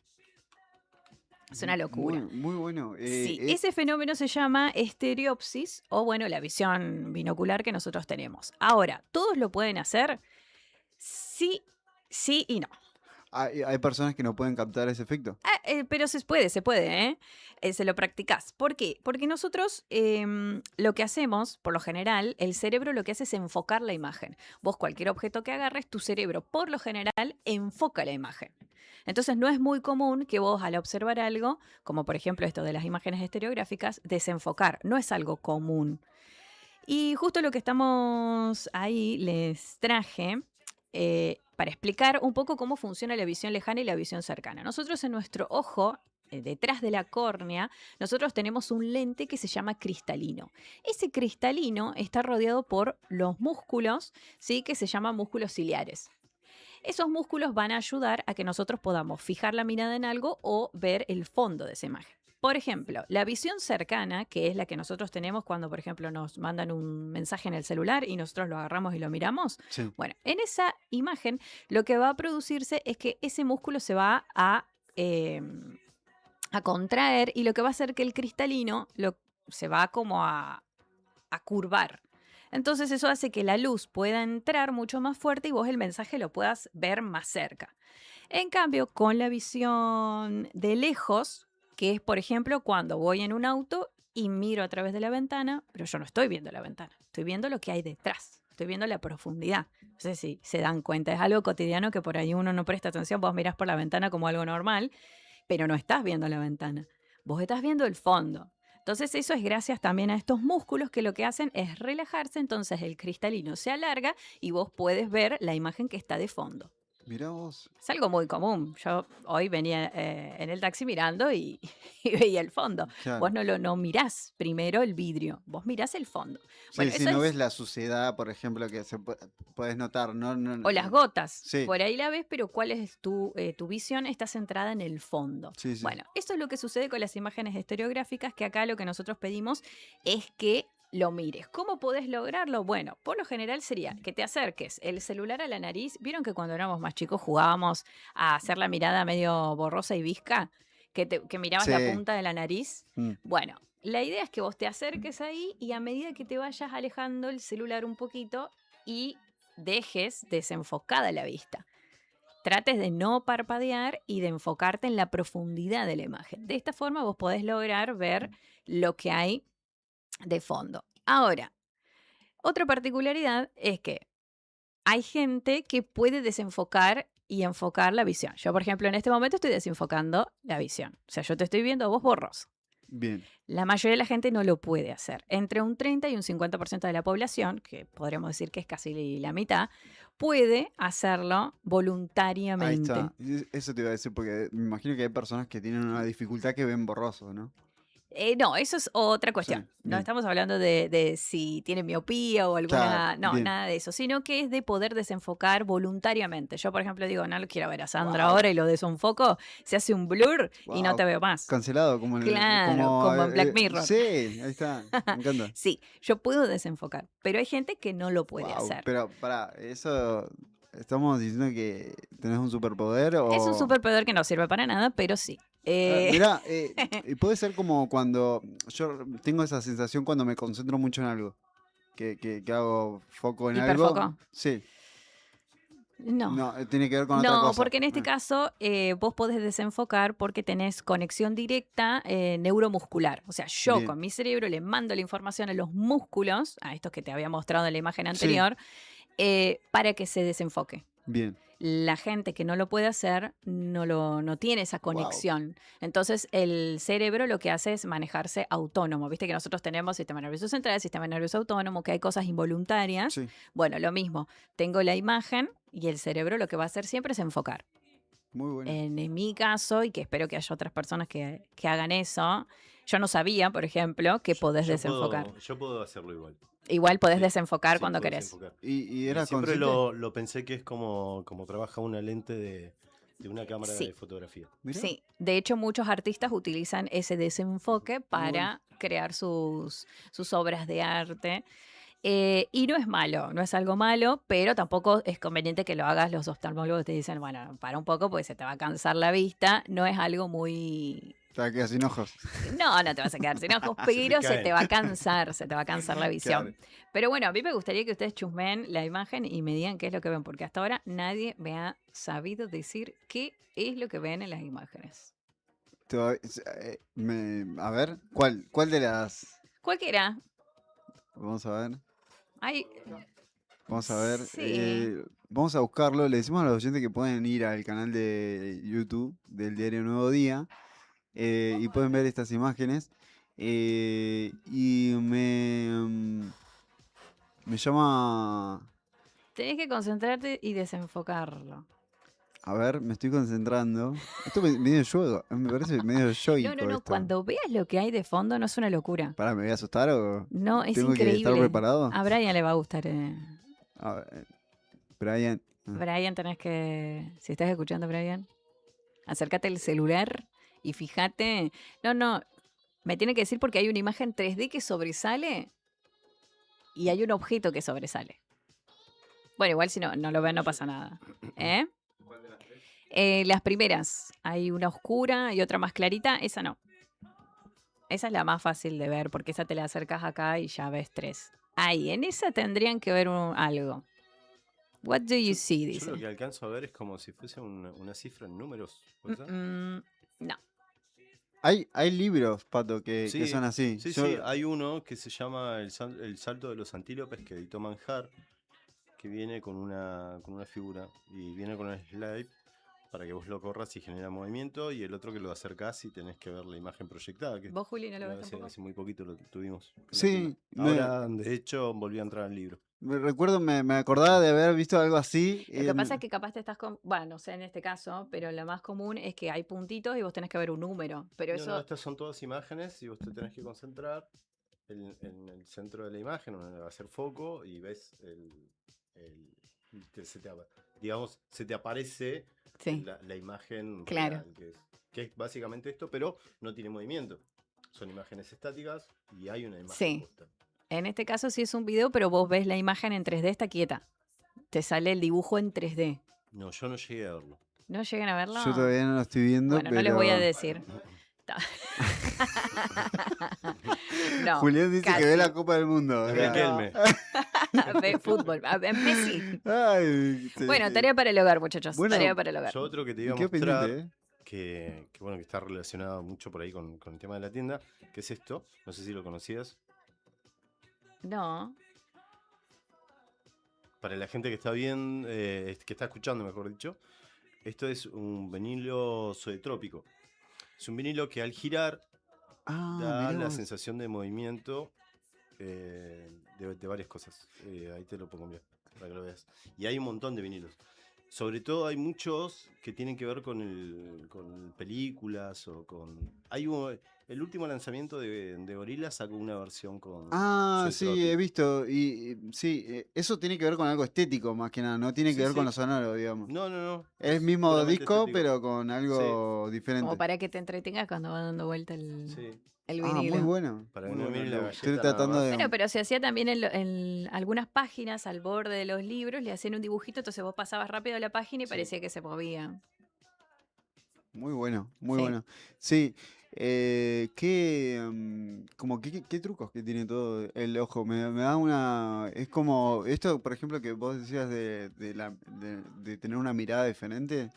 Es una locura. Muy bueno. Sí, ese fenómeno se llama estereopsis o, bueno, la visión binocular que nosotros tenemos. Ahora, ¿todos lo pueden hacer? Sí, sí y no. Hay personas que no pueden captar ese efecto. Pero se puede, ¿eh? Se lo practicás. ¿Por qué? Porque nosotros lo que hacemos, por lo general, el cerebro lo que hace es enfocar la imagen. Vos cualquier objeto que agarres, tu cerebro, por lo general, enfoca la imagen. Entonces no es muy común que vos al observar algo, como por ejemplo esto de las imágenes estereográficas, desenfocar. No es algo común. Y justo lo que estamos ahí les traje para explicar un poco cómo funciona la visión lejana y la visión cercana. Nosotros en nuestro ojo, detrás de la córnea, nosotros tenemos un lente que se llama cristalino. Ese cristalino está rodeado por los músculos, ¿sí? Que se llaman músculos ciliares. Esos músculos van a ayudar a que nosotros podamos fijar la mirada en algo o ver el fondo de esa imagen. Por ejemplo, la visión cercana, que es la que nosotros tenemos cuando, por ejemplo, nos mandan un mensaje en el celular y nosotros lo agarramos y lo miramos. Sí. Bueno, en esa imagen lo que va a producirse es que ese músculo se va a contraer y lo que va a hacer que el cristalino se va como a curvar. Entonces eso hace que la luz pueda entrar mucho más fuerte y vos el mensaje lo puedas ver más cerca. En cambio, con la visión de lejos, que es, por ejemplo, cuando voy en un auto y miro a través de la ventana, pero yo no estoy viendo la ventana, estoy viendo lo que hay detrás, estoy viendo la profundidad. No sé si se dan cuenta, es algo cotidiano que por ahí uno no presta atención, vos mirás por la ventana como algo normal, pero no estás viendo la ventana, vos estás viendo el fondo. Entonces eso es gracias también a estos músculos que lo que hacen es relajarse, entonces el cristalino se alarga y vos puedes ver la imagen que está de fondo. Mirá vos. Es algo muy común. Yo hoy venía en el taxi mirando y veía el fondo. Claro. Vos no mirás primero el vidrio, vos mirás el fondo. Sí, Bueno, si eso no es- ves la suciedad, por ejemplo, que puedes notar, ¿no? O las gotas. Sí. Por ahí la ves, pero ¿cuál es tu visión? Está centrada en el fondo. Sí, sí. Bueno, eso es lo que sucede con las imágenes estereográficas, que acá lo que nosotros pedimos es que lo mires. ¿Cómo podés lograrlo? Bueno, por lo general sería que te acerques el celular a la nariz. ¿Vieron que cuando éramos más chicos jugábamos a hacer la mirada medio borrosa y visca? Que mirabas Sí. la punta de la nariz. Mm. Bueno, la idea es que vos te acerques ahí y a medida que te vayas alejando el celular un poquito y dejes desenfocada la vista. Trates de no parpadear y de enfocarte en la profundidad de la imagen. De esta forma vos podés lograr ver lo que hay de fondo. Ahora, otra particularidad es que hay gente que puede desenfocar y enfocar la visión. Yo, por ejemplo, en este momento estoy desenfocando la visión. O sea, yo te estoy viendo a vos borroso. Bien. La mayoría de la gente no lo puede hacer. Entre un 30 y un 50% de la población, que podríamos decir que es casi la mitad, puede hacerlo Ahí voluntariamente. está. Eso te iba a decir, porque me imagino que hay personas que tienen una dificultad que ven borroso, ¿no? No, eso es otra cuestión. Sí, No bien. estamos hablando de si tiene miopía o alguna... Claro, no, bien. nada de eso. Sino que es de poder desenfocar voluntariamente. Yo, por ejemplo, digo, no lo quiero ver a Sandra Wow. ahora y lo desenfoco, se hace un blur y no Wow. te veo más. Cancelado, como Claro, como en Black Mirror. Sí, ahí está. Me encanta. Sí, yo puedo desenfocar, pero hay gente que no lo puede Wow, hacer. pero pará, eso. ¿Estamos diciendo que tenés un superpoder o...? Es un superpoder que no sirve para nada, pero sí. Mirá, puede ser como cuando yo tengo esa sensación cuando me concentro mucho en algo. Que hago foco en algo. ¿Hiperfoco? Sí. No. No, tiene que ver con otra No, cosa. porque en este caso vos podés desenfocar porque tenés conexión directa neuromuscular. O sea, yo Bien. con mi cerebro le mando la información a los músculos, a estos que te había mostrado en la imagen Sí. anterior, para que se desenfoque. Bien. La gente que no lo puede hacer no tiene esa conexión. Entonces, el cerebro lo que hace es manejarse autónomo. Viste que nosotros tenemos sistema nervioso central, sistema nervioso autónomo, que hay cosas involuntarias. Sí. Bueno, lo mismo. Tengo la imagen y el cerebro lo que va a hacer siempre es enfocar. Muy bueno. En mi caso, y que espero que haya otras personas que hagan eso, yo no sabía, por ejemplo, que podés desenfocar. Yo puedo hacerlo igual. Igual podés Sí, desenfocar sí, cuando puedo querés. desenfocar. Y era Siempre consciente. lo pensé que es como trabaja una lente de una cámara Sí. de fotografía. Mirá. Sí, de hecho muchos artistas utilizan ese desenfoque para crear sus obras de arte. Y no es malo, no es algo malo, pero tampoco es conveniente que lo hagas. Los oftalmólogos te dicen, bueno, para un poco porque se te va a cansar la vista. No es algo muy... Te quedas sin ojos. No te vas a quedar sin ojos, Se te pero se caen. te va a cansar la visión. Claro. Pero bueno, a mí me gustaría que ustedes chusmen la imagen y me digan qué es lo que ven, porque hasta ahora nadie me ha sabido decir qué es lo que ven en las imágenes. A ver, ¿cuál de las...? Cualquiera. Vamos a ver. Hay... Vamos a ver. Sí. Vamos a buscarlo. Le decimos a los oyentes que pueden ir al canal de YouTube del diario Nuevo Día y pueden ver estas imágenes. Y me llama... Tenés que concentrarte y desenfocarlo. A ver, me estoy concentrando. Esto medio yoga, me parece medio yoico No, esto. cuando veas lo que hay de fondo no es una locura. Pará, ¿me voy a asustar o No, es tengo que estar increíble. preparado? A Brian le va a gustar. A ver, Brian. Brian, tenés que... Si estás escuchando, Brian, acércate el celular y fíjate... No, me tiene que decir porque hay una imagen 3D que sobresale y hay un objeto que sobresale. Bueno, igual si no lo ven no pasa nada. ¿Eh? Las primeras, hay una oscura y otra más clarita, esa no. Esa es la más fácil de ver porque esa te la acercas acá y ya ves 3. Ahí, en esa tendrían que ver algo. What do you see? Yo Dice. lo que alcanzo a ver es como si fuese una cifra en números. ¿Puede ser? No. Hay libros, Pato, que Sí, son así. Sí, Yo- sí, hay uno que se llama El salto de los antílopes que editó Manjar, que viene con una figura y viene con el slide para que vos lo corras y genera movimiento, y el otro que lo acercás y tenés que ver la imagen proyectada. Que ¿Vos, Juli, no lo ves tampoco? hace muy poquito lo tuvimos. en la Sí, tienda. Ahora, de hecho, volví a entrar al libro. me recuerdo, me acordaba de haber visto algo así. Lo que pasa es que capaz te estás con... Bueno, no sé en este caso, pero lo más común es que hay puntitos y vos tenés que ver un número. Pero No, eso... no, estas son todas imágenes y vos te tenés que concentrar en el centro de la imagen, donde va a ser foco, y ves digamos, se te aparece Sí. la imagen Claro. real, que es básicamente esto, pero no tiene movimiento. Son imágenes estáticas y hay una imagen Sí. puesta. En este caso sí es un video, pero vos ves la imagen en 3D, está quieta. Te sale el dibujo en 3D. No, yo no llegué a verlo. ¿No llegan a verlo? Yo todavía no lo estoy viendo, Bueno, pero... no les voy a decir. No, Julián dice casi. que ve la Copa del Mundo. o sea. Riquelme. Ve fútbol. Messi. Ay, Bueno, tarea para el hogar, muchachos. Bueno, Tarea para el hogar. Yo otro que te iba a qué mostrar, pendiente, que bueno, que está relacionado mucho por ahí con el tema de la tienda, que es esto. No sé si lo conocías. No. Para la gente que está bien, que está escuchando, mejor dicho, esto es un vinilo zoetrópico. Es un vinilo que al girar da mirá la vos. sensación de movimiento de varias cosas. Ahí te lo pongo, mira, para que lo veas. Y hay un montón de vinilos. Sobre todo hay muchos que tienen que ver con películas o con... El último lanzamiento de Gorillaz sacó una versión con... Ah, sí, zoetrópico. he visto. Y sí, eso tiene que ver con algo estético más que nada, no tiene que Sí, ver con sí. lo sonoro, digamos. No, no, no. Es el mismo puramente disco, estético. pero con algo diferente. Como para que te entretengas cuando va dando vuelta el Ah, vinilo. muy bueno. Para que muy no bueno, miren la lo galleta estoy nada tratando más. de... Bueno, pero se hacía también en algunas páginas al borde de los libros, le hacían un dibujito, entonces vos pasabas rápido la página y parecía que se movía. Muy bueno, muy Sí. bueno. Sí, ¿qué trucos que tiene todo el ojo? Me da una... Es como, esto, por ejemplo, que vos decías de tener una mirada diferente.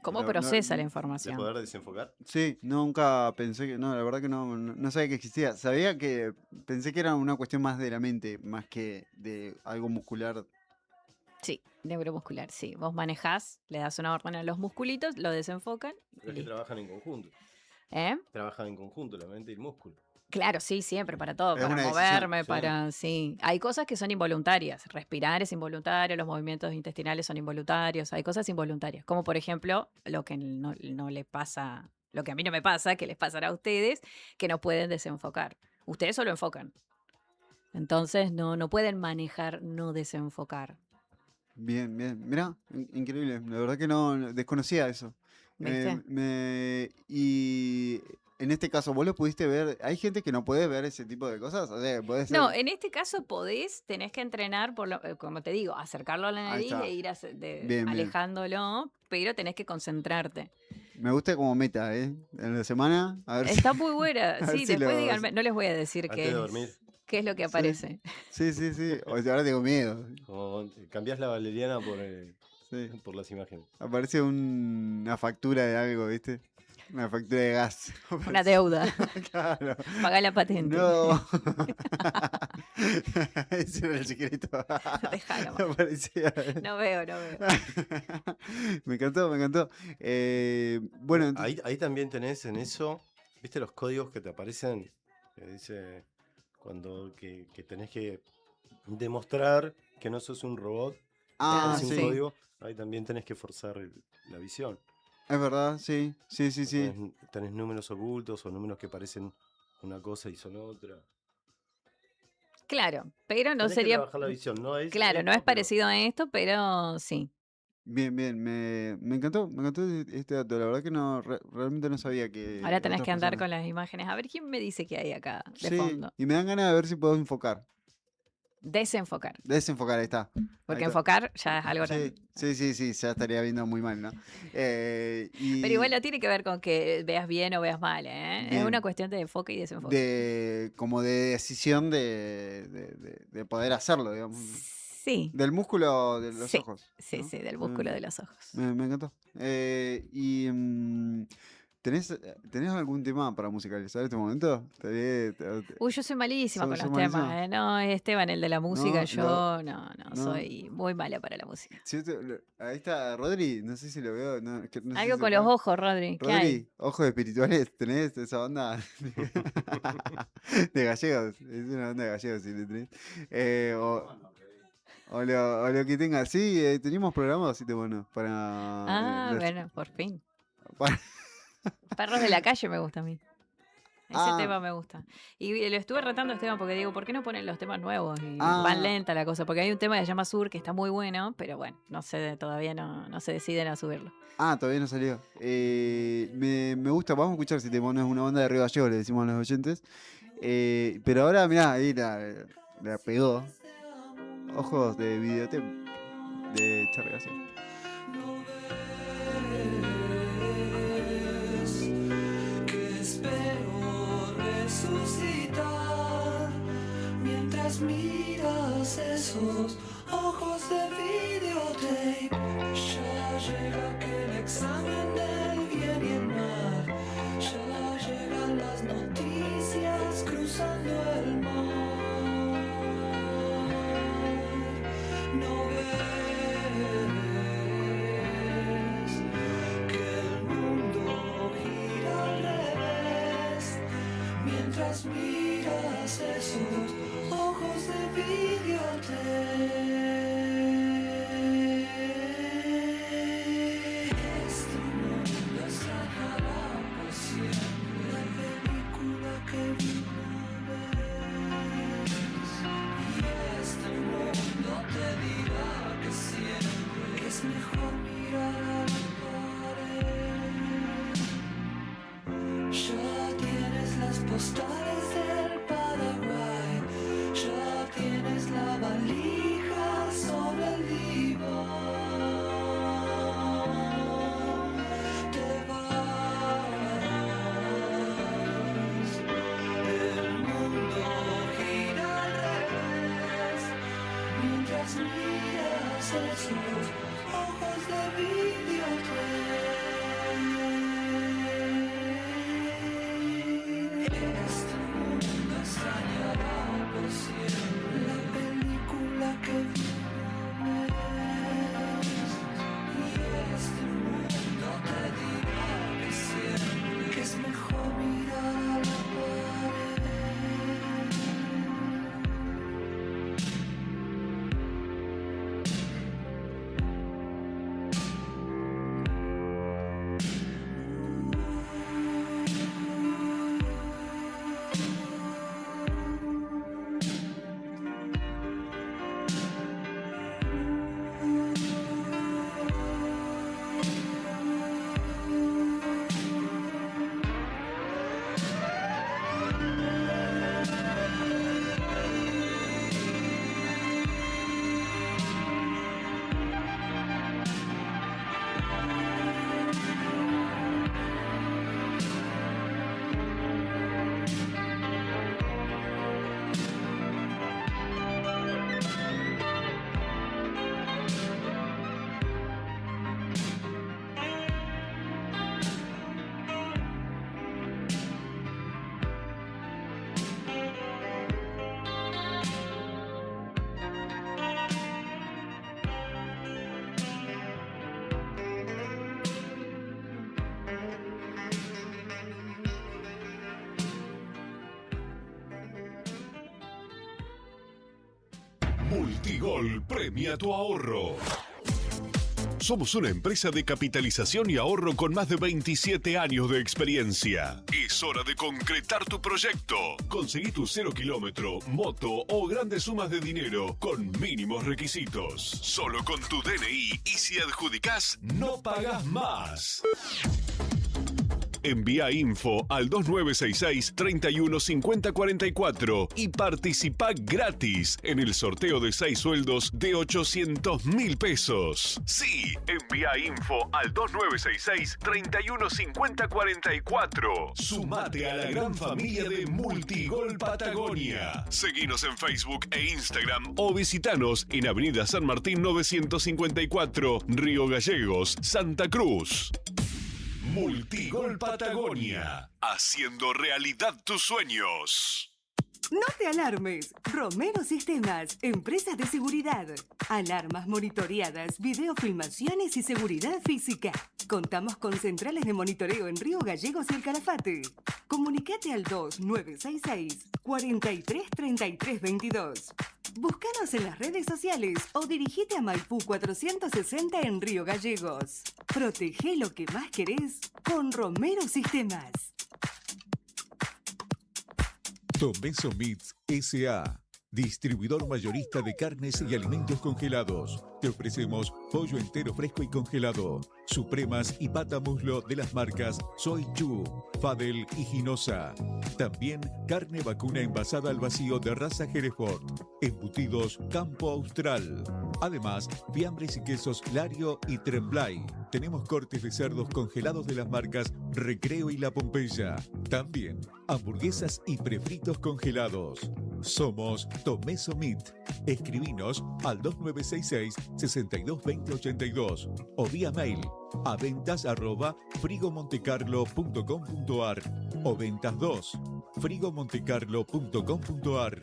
¿Cómo no- procesa la ¿De información? poder desenfocar? Sí, nunca pensé que, no, la verdad que no sabía que existía. Pensé que era una cuestión más de la mente, más que de algo muscular. Sí, neuromuscular, sí. Vos manejás, le das una orden a los musculitos, lo desenfocan. Pero es que trabajan en conjunto. ¿Eh? Trabajan en conjunto, la mente y el músculo. Claro, sí, siempre, para todo, Es para una decisión, moverme, sí. para, sí. Hay cosas que son involuntarias, respirar es involuntario, los movimientos intestinales son involuntarios, hay cosas involuntarias, como por ejemplo, lo que no le pasa, lo que a mí no me pasa, que les pasará a ustedes, que no pueden desenfocar. Ustedes solo enfocan. Entonces no pueden manejar, no desenfocar. Bien, bien. Mirá, increíble. La verdad que no desconocía eso. ¿Viste? Y en este caso, ¿vos lo pudiste ver? ¿Hay gente que no puede ver ese tipo de cosas? O sea, puede ser... No, en este caso tenés que entrenar, como te digo, acercarlo a la Ahí nariz está. e ir Bien. alejándolo, pero tenés que concentrarte. Me gusta como meta, ¿eh? En la semana, a ver Está muy buena. a ver Sí, si después lo- díganme, no les voy a decir Antes de dormir. qué es lo que aparece. Sí. O sea, ahora tengo miedo. Como cambiás la valeriana Sí. por las imágenes. Aparece una factura de algo, ¿viste? Una factura de gas. Una deuda. Claro. Pagá la patente. No. Ese era el secreto. Dejalo. No parecía. No veo. Me encantó. Bueno, Ahí también tenés en eso, ¿viste los códigos que te aparecen? Que dice que tenés que demostrar que no sos un robot. Aparece un sí. código. Ahí también tenés que forzar la visión. Es verdad, sí. Tenés números ocultos o números que parecen una cosa y son otra. Claro, pero no Tenés que sería. trabajar la visión, no es Claro, no esto, es parecido a esto, pero sí. Bien, me encantó este dato. La verdad que no, realmente no sabía que Ahora tenés otras que andar personas- con las imágenes. A ver quién me dice que hay acá de Sí, fondo. y me dan ganas de ver si puedo enfocar. Desenfocar. Desenfocar, ahí está. Porque Ahí está. enfocar ya es algo. Sí, ya estaría viendo muy mal, ¿no? Pero igual no tiene que ver con que veas bien o veas mal, ¿eh? Es Bien. una cuestión de enfoque y desenfoque. Como de decisión de poder hacerlo, digamos. Sí. Del músculo de los Sí, ojos. Sí, ¿no? sí, del músculo de los ojos. Me encantó. ¿Tenés algún tema para musicalizar en este momento? Uy, yo soy malísima con ¿Sos los malísima? temas, ¿eh? No, Esteban, el de la música, No, yo no. soy muy mala para la música. Sí, ahí está Rodri, no sé si lo veo. No sé Algo si con se los puede. ojos, Rodri. ¿Qué hay? Rodri, ojos espirituales, ¿tenés esa onda? De gallegos, es una onda de gallegos si le tenés. O lo que tengas, sí, teníamos programado así, bueno, para... Ah, bueno, por fin. para- Perros de la calle me gusta a mí. Ese Ah. tema me gusta. Y lo estuve retando a Esteban porque digo, ¿por qué no ponen los temas nuevos? Y Ah. van lenta la cosa. Porque hay un tema que se llama Sur que está muy bueno, pero bueno, no sé, todavía no se deciden a subirlo. Todavía no salió. Me gusta, vamos a escuchar si te pones una banda de Río Gallego, le decimos a los oyentes. Pero ahora, mirá, ahí la pegó. Ojos de videotape de Charly García. Que espero resucitar mientras miras esos ojos de videotape. Ya llega aquel examen del bien y el mal. Ya llegan las noticias cruzando el mar. No ves que el mundo gira al revés mientras miras esos ojos de videotape. Este mundo extrañará por siempre la película que vi una vez. Y este mundo te dirá que siempre es mejor mirar a la pared. Ya tienes las postales del Paraguay, ya tienes la valija sobre el diván. Te vas, el mundo gira al revés mientras miras esos ojos de videotape. Este mundo extrañará por siempre la película que vi una vez. Y este mundo te dirá que siempre que es mejor mirar a la pared. Multigol premia tu ahorro. Somos una empresa de capitalización y ahorro con más de 27 años de experiencia. Es hora de concretar tu proyecto. Conseguí tu 0 kilómetro, moto o grandes sumas de dinero con mínimos requisitos. Solo con tu DNI y si adjudicás, no pagás más. Envía info al 2966-315044 y participa gratis en el sorteo de 6 sueldos de 800.000 pesos. Sí, envía info al 2966-315044. Sumate a la gran familia de Multigol Patagonia. Seguinos en Facebook e Instagram o visitanos en Avenida San Martín 954, Río Gallegos, Santa Cruz. Multigol Patagonia, haciendo realidad tus sueños. No te alarmes. Romero Sistemas, empresa de seguridad. Alarmas monitoreadas, videofilmaciones y seguridad física. Contamos con centrales de monitoreo en Río Gallegos y El Calafate. Comunicate al 2966-433322. Búscanos en las redes sociales o dirigite a Maipú 460 en Río Gallegos. Protege lo que más querés con Romero Sistemas. Tomeso Meats S.A., distribuidor mayorista de carnes y alimentos congelados. Te ofrecemos pollo entero fresco y congelado, supremas y pata muslo de las marcas Soy Chu, Fadel y Ginosa. También carne vacuna envasada al vacío de raza Hereford, embutidos Campo Austral. Además, fiambres y quesos Lario y Tremblay. Tenemos cortes de cerdos congelados de las marcas Recreo y La Pompeya. También hamburguesas y prefritos congelados. Somos Tomeso Meat. Escribinos al 2966-622082 o vía mail a ventas@frigomontecarlo.com.ar o ventas2 frigomontecarlo.com.ar.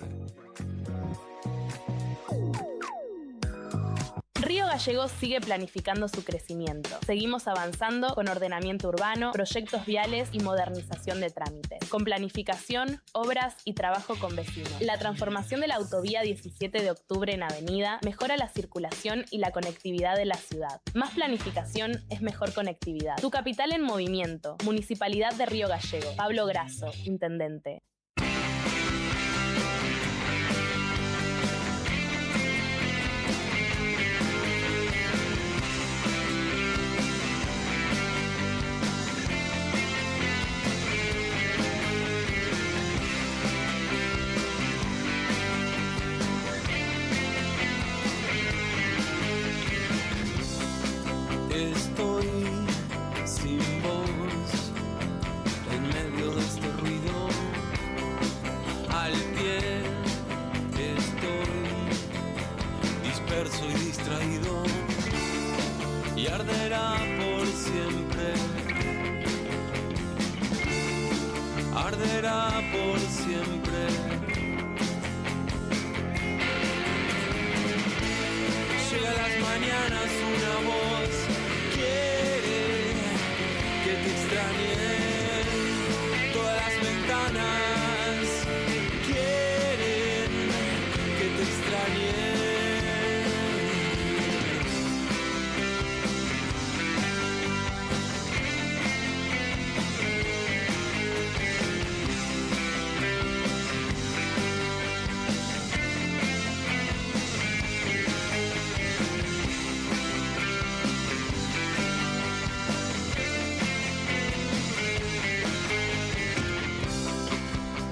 Río Gallegos sigue planificando su crecimiento. Seguimos avanzando con ordenamiento urbano, proyectos viales y modernización de trámites. Con planificación, obras y trabajo con vecinos. La transformación de la autovía 17 de octubre en avenida mejora la circulación y la conectividad de la ciudad. Más planificación es mejor conectividad. Tu capital en movimiento. Municipalidad de Río Gallegos. Pablo Grasso, Intendente. Estoy sin voz en medio de este ruido. Al pie estoy disperso y distraído. Y arderá por siempre. Arderá por siempre. Llega a las mañanas una voz. Que te extrañe, todas las ventanas quieren que te extrañe.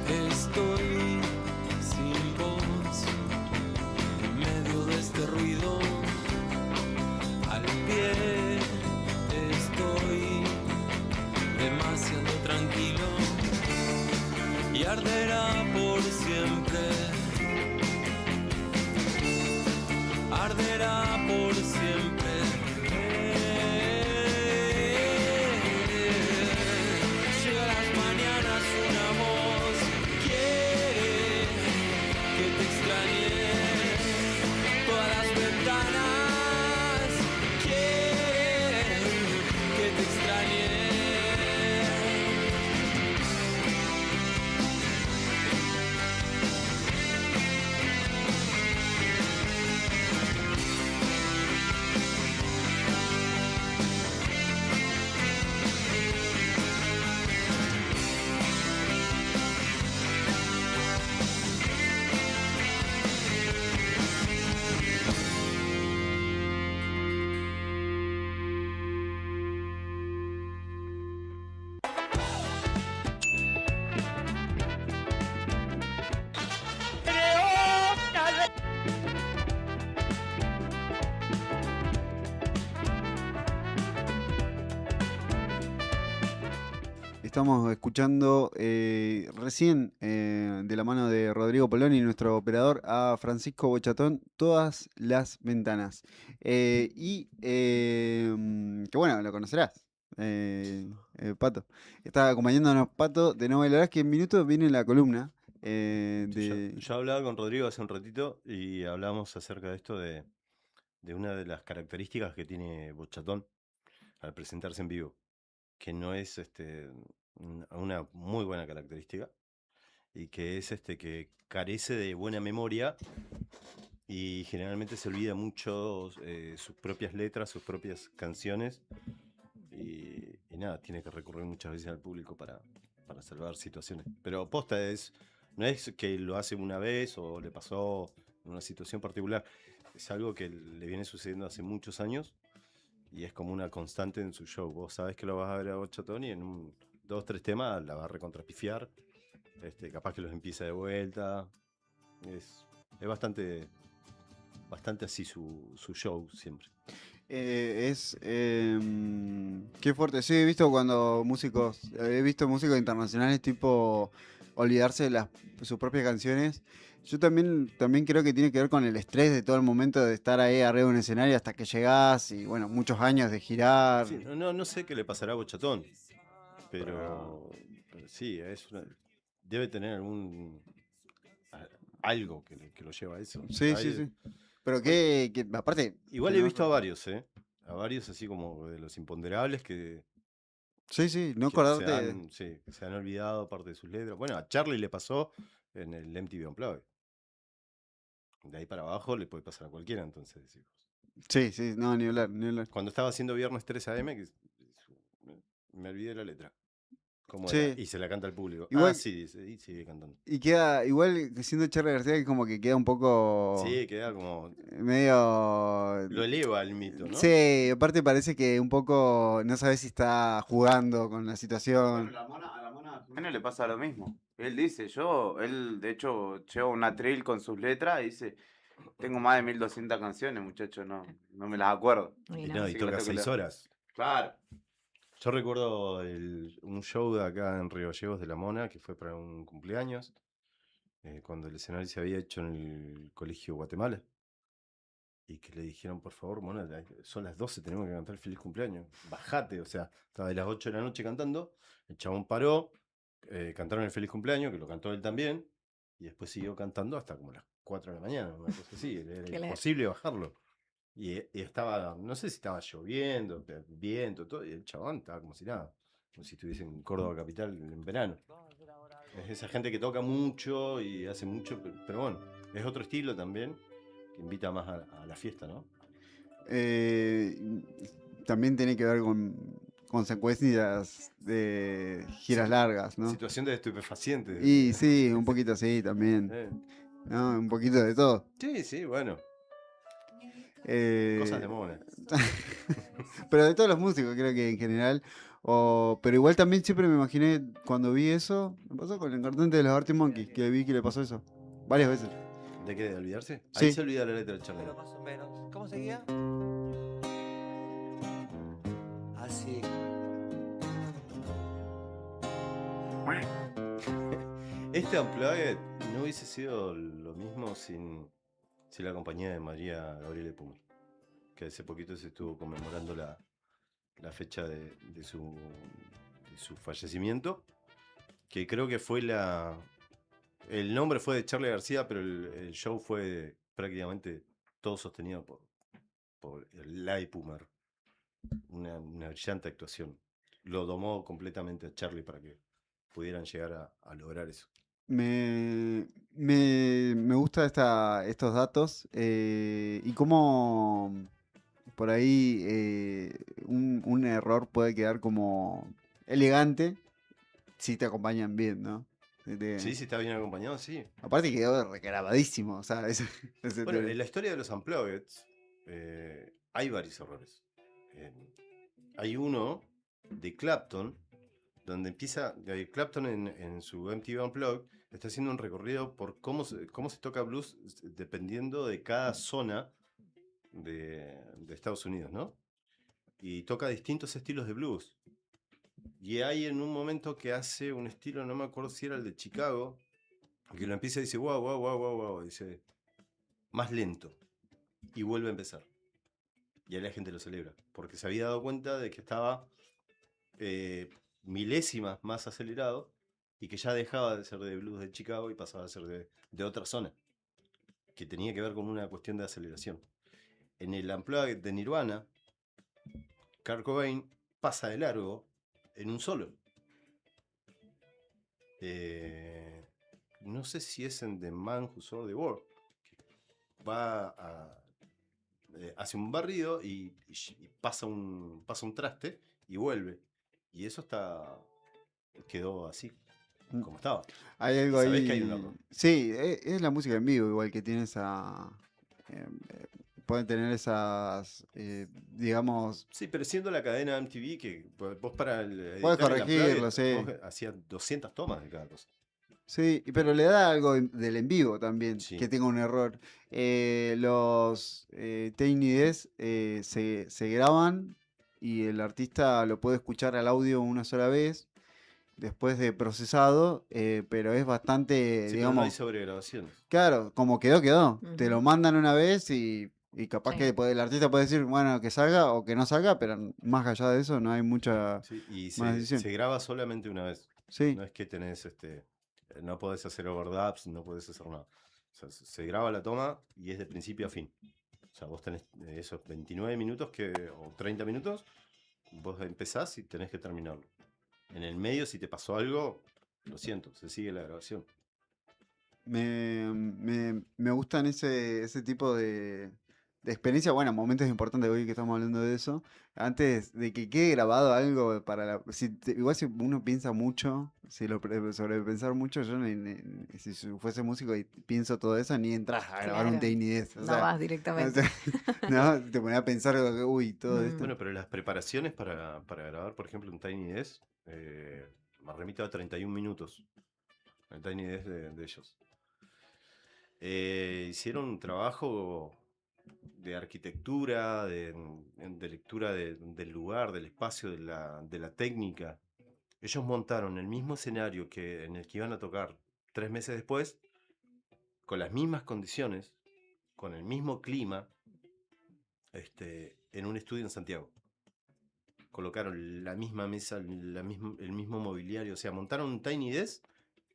Estoy sin voz en medio de este ruido. Al pie estoy demasiado tranquilo y arderá por siempre. Arderá por siempre. Llega a las mañanas una voz. Que te extrañe, todas las ventanas quieren que te extrañe. estamos escuchando recién de la mano de Rodrigo Poloni, nuestro operador, a Francisco Bochatón, Todas las Ventanas. Que bueno, lo conocerás, Pato. Está acompañándonos Pato de No Bailarás, que en minutos viene la columna. Yo hablaba con Rodrigo hace un ratito y hablamos acerca de esto de una de las características que tiene Bochatón al presentarse en vivo, que no es una muy buena característica y que es que carece de buena memoria y generalmente se olvida mucho sus propias letras, sus propias canciones y nada, tiene que recurrir muchas veces al público para salvar situaciones. Pero posta no es que lo hace una vez o le pasó en una situación particular, es algo que le viene sucediendo hace muchos años y es como una constante en su show. Vos sabés que lo vas a ver a Bochatón y en 2, 3 temas la va a recontrapifiar. Capaz que los empieza de vuelta. Es bastante así su show siempre. Qué fuerte. Sí, he visto músicos internacionales tipo olvidarse de sus propias canciones. Yo también creo que tiene que ver con el estrés de todo el momento de estar ahí arriba de un escenario hasta que llegás y bueno, muchos años de girar. Sí, no sé qué le pasará a Bochatón, pero sí, debe tener algo que lo lleva a eso. Sí. Pero aparte... Igual he visto a varios, a varios así como de los imponderables que... Sí, no acordarte... se han olvidado parte de sus letras. Bueno, a Charlie le pasó en el MTV Unplugged. De ahí para abajo le puede pasar a cualquiera, entonces, hijos. Sí, no, ni hablar. Cuando estaba haciendo Viernes 3 AM, me olvidé la letra. ¿Cómo Sí. era? Y se la canta al público. Igual- Sí, dice, y sigue cantando. Y queda, igual siendo Charly García, que como que queda un poco... Sí, queda como... medio... Lo eleva al mito, ¿no? Sí, aparte parece que un poco no sabes si está jugando con la situación. A la Mona Jiménez le pasa lo mismo. Él dice, él de hecho lleva un atril con sus letras y dice, tengo más de 1200 canciones, muchachos, no me las acuerdo. Y Así que toca las tengo que 6 leer. horas. Claro. Yo recuerdo un show de acá en Río Gallegos de La Mona, que fue para un cumpleaños, cuando el escenario se había hecho en el Colegio Guatemala. Y que le dijeron, por favor, Mona, son las 12, tenemos que cantar feliz cumpleaños. Bajate, o sea, estaba de las 8 de la noche cantando, el chabón paró, cantaron el feliz cumpleaños, que lo cantó él también, y después siguió cantando hasta como las 4 de la mañana, una cosa así, era imposible bajarlo. Y estaba, no sé si estaba lloviendo, viento, todo, y el chabón estaba como si nada, como si estuviese en Córdoba capital en verano. Es esa gente que toca mucho y hace mucho, pero bueno, es otro estilo también, que invita más a la fiesta, ¿no? También tiene que ver con consecuencias de giras largas, ¿no? Situación de estupefaciente. Y sí, un poquito así también. ¿No? Un poquito de todo. Sí, bueno. Eh, Cosas de Mona. Pero de todos los músicos, creo que en general. Pero igual también siempre me imaginé cuando vi eso. Me pasó con el cantante de los Arctic Monkeys, que vi que le pasó eso. Varias veces. ¿De qué? ¿De olvidarse? Sí. Ahí se olvida la letra del Charlie. Más o menos. ¿Cómo seguía? Así. Este Unplugged no hubiese sido lo mismo sin la compañía de María Gabriela Pumer, que hace poquito se estuvo conmemorando la fecha de su fallecimiento, que creo que fue el nombre fue de Charly García, pero el show fue prácticamente todo sostenido por Lai Pumer. Una brillante actuación. Lo domó completamente a Charly para que pudieran llegar a lograr eso. Me gusta estos datos y cómo por ahí un error puede quedar como elegante si te acompañan bien, ¿no? Sí, si está bien acompañado, sí. Aparte quedó regrabadísimo, o sea, Bueno, en la historia de los Unplugged hay varios errores. Hay uno de Clapton, donde empieza, Clapton en su MTV Unplugged está haciendo un recorrido por cómo se toca blues dependiendo de cada zona de Estados Unidos, ¿no? Y toca distintos estilos de blues. Y hay en un momento que hace un estilo, no me acuerdo si era el de Chicago, que lo empieza y dice, wow, wow, wow, wow, wow, dice, más lento. Y vuelve a empezar. Y ahí la gente lo celebra, porque se había dado cuenta de que estaba milésimas más acelerado y que ya dejaba de ser de blues de Chicago y pasaba a ser de otra zona, que tenía que ver con una cuestión de aceleración. En el Unplugged de Nirvana, Kurt Cobain pasa de largo en un solo. No sé si es en The Man Who Sold the World. Va a... hace un barrido y pasa un traste y vuelve. Y eso quedó así, como estaba. Hay algo Sabés ahí. que hay un error. Sí, es la música en vivo, igual que tiene esa. Pueden tener esas, digamos. Sí, pero siendo la cadena MTV, que vos para Puedes editar el corregirlo, Unplugged, sí. vos hacías 200 tomas de cada cosa. Sí, pero le da algo del en vivo también, Sí. que tenga un error. Los Tiny Desk se graban y el artista lo puede escuchar al audio una sola vez, después de procesado, pero es bastante, Sí, pero no hay digamos, sobregrabación. claro, como quedó, quedó. Te lo Ujú. mandan una vez y capaz Sí. que el artista puede decir, bueno, que salga o que no salga, pero más allá de eso no hay mucha Sí, y más decisión. se graba solamente una vez. Sí. No es que tenés no podés hacer overdubs, no podés hacer nada. O sea, se graba la toma y es de principio a fin. O sea, vos tenés esos 29 minutos o 30 minutos, vos empezás y tenés que terminarlo. En el medio, si te pasó algo, lo siento, se sigue la grabación. Me gustan ese tipo de experiencia. Bueno, momentos importantes hoy que estamos hablando de eso. Antes de que quede grabado algo igual si uno piensa mucho, si lo sobrepensar mucho, yo si fuese músico y pienso todo eso, ni entras a grabar un Claro. Tiny Desk. No vas directamente. No, te pones a pensar, uy, todo esto. Bueno, pero las preparaciones para grabar, por ejemplo, un Tiny Desk, me remito a 31 minutos. El Tiny Desk de ellos. Hicieron un trabajo de arquitectura, de lectura del lugar, del espacio, de la técnica. Ellos montaron el mismo escenario en el que iban a tocar 3 meses después, con las mismas condiciones, con el mismo clima, en un estudio en Santiago. Colocaron la misma mesa, el mismo mobiliario, o sea, montaron un Tiny Desk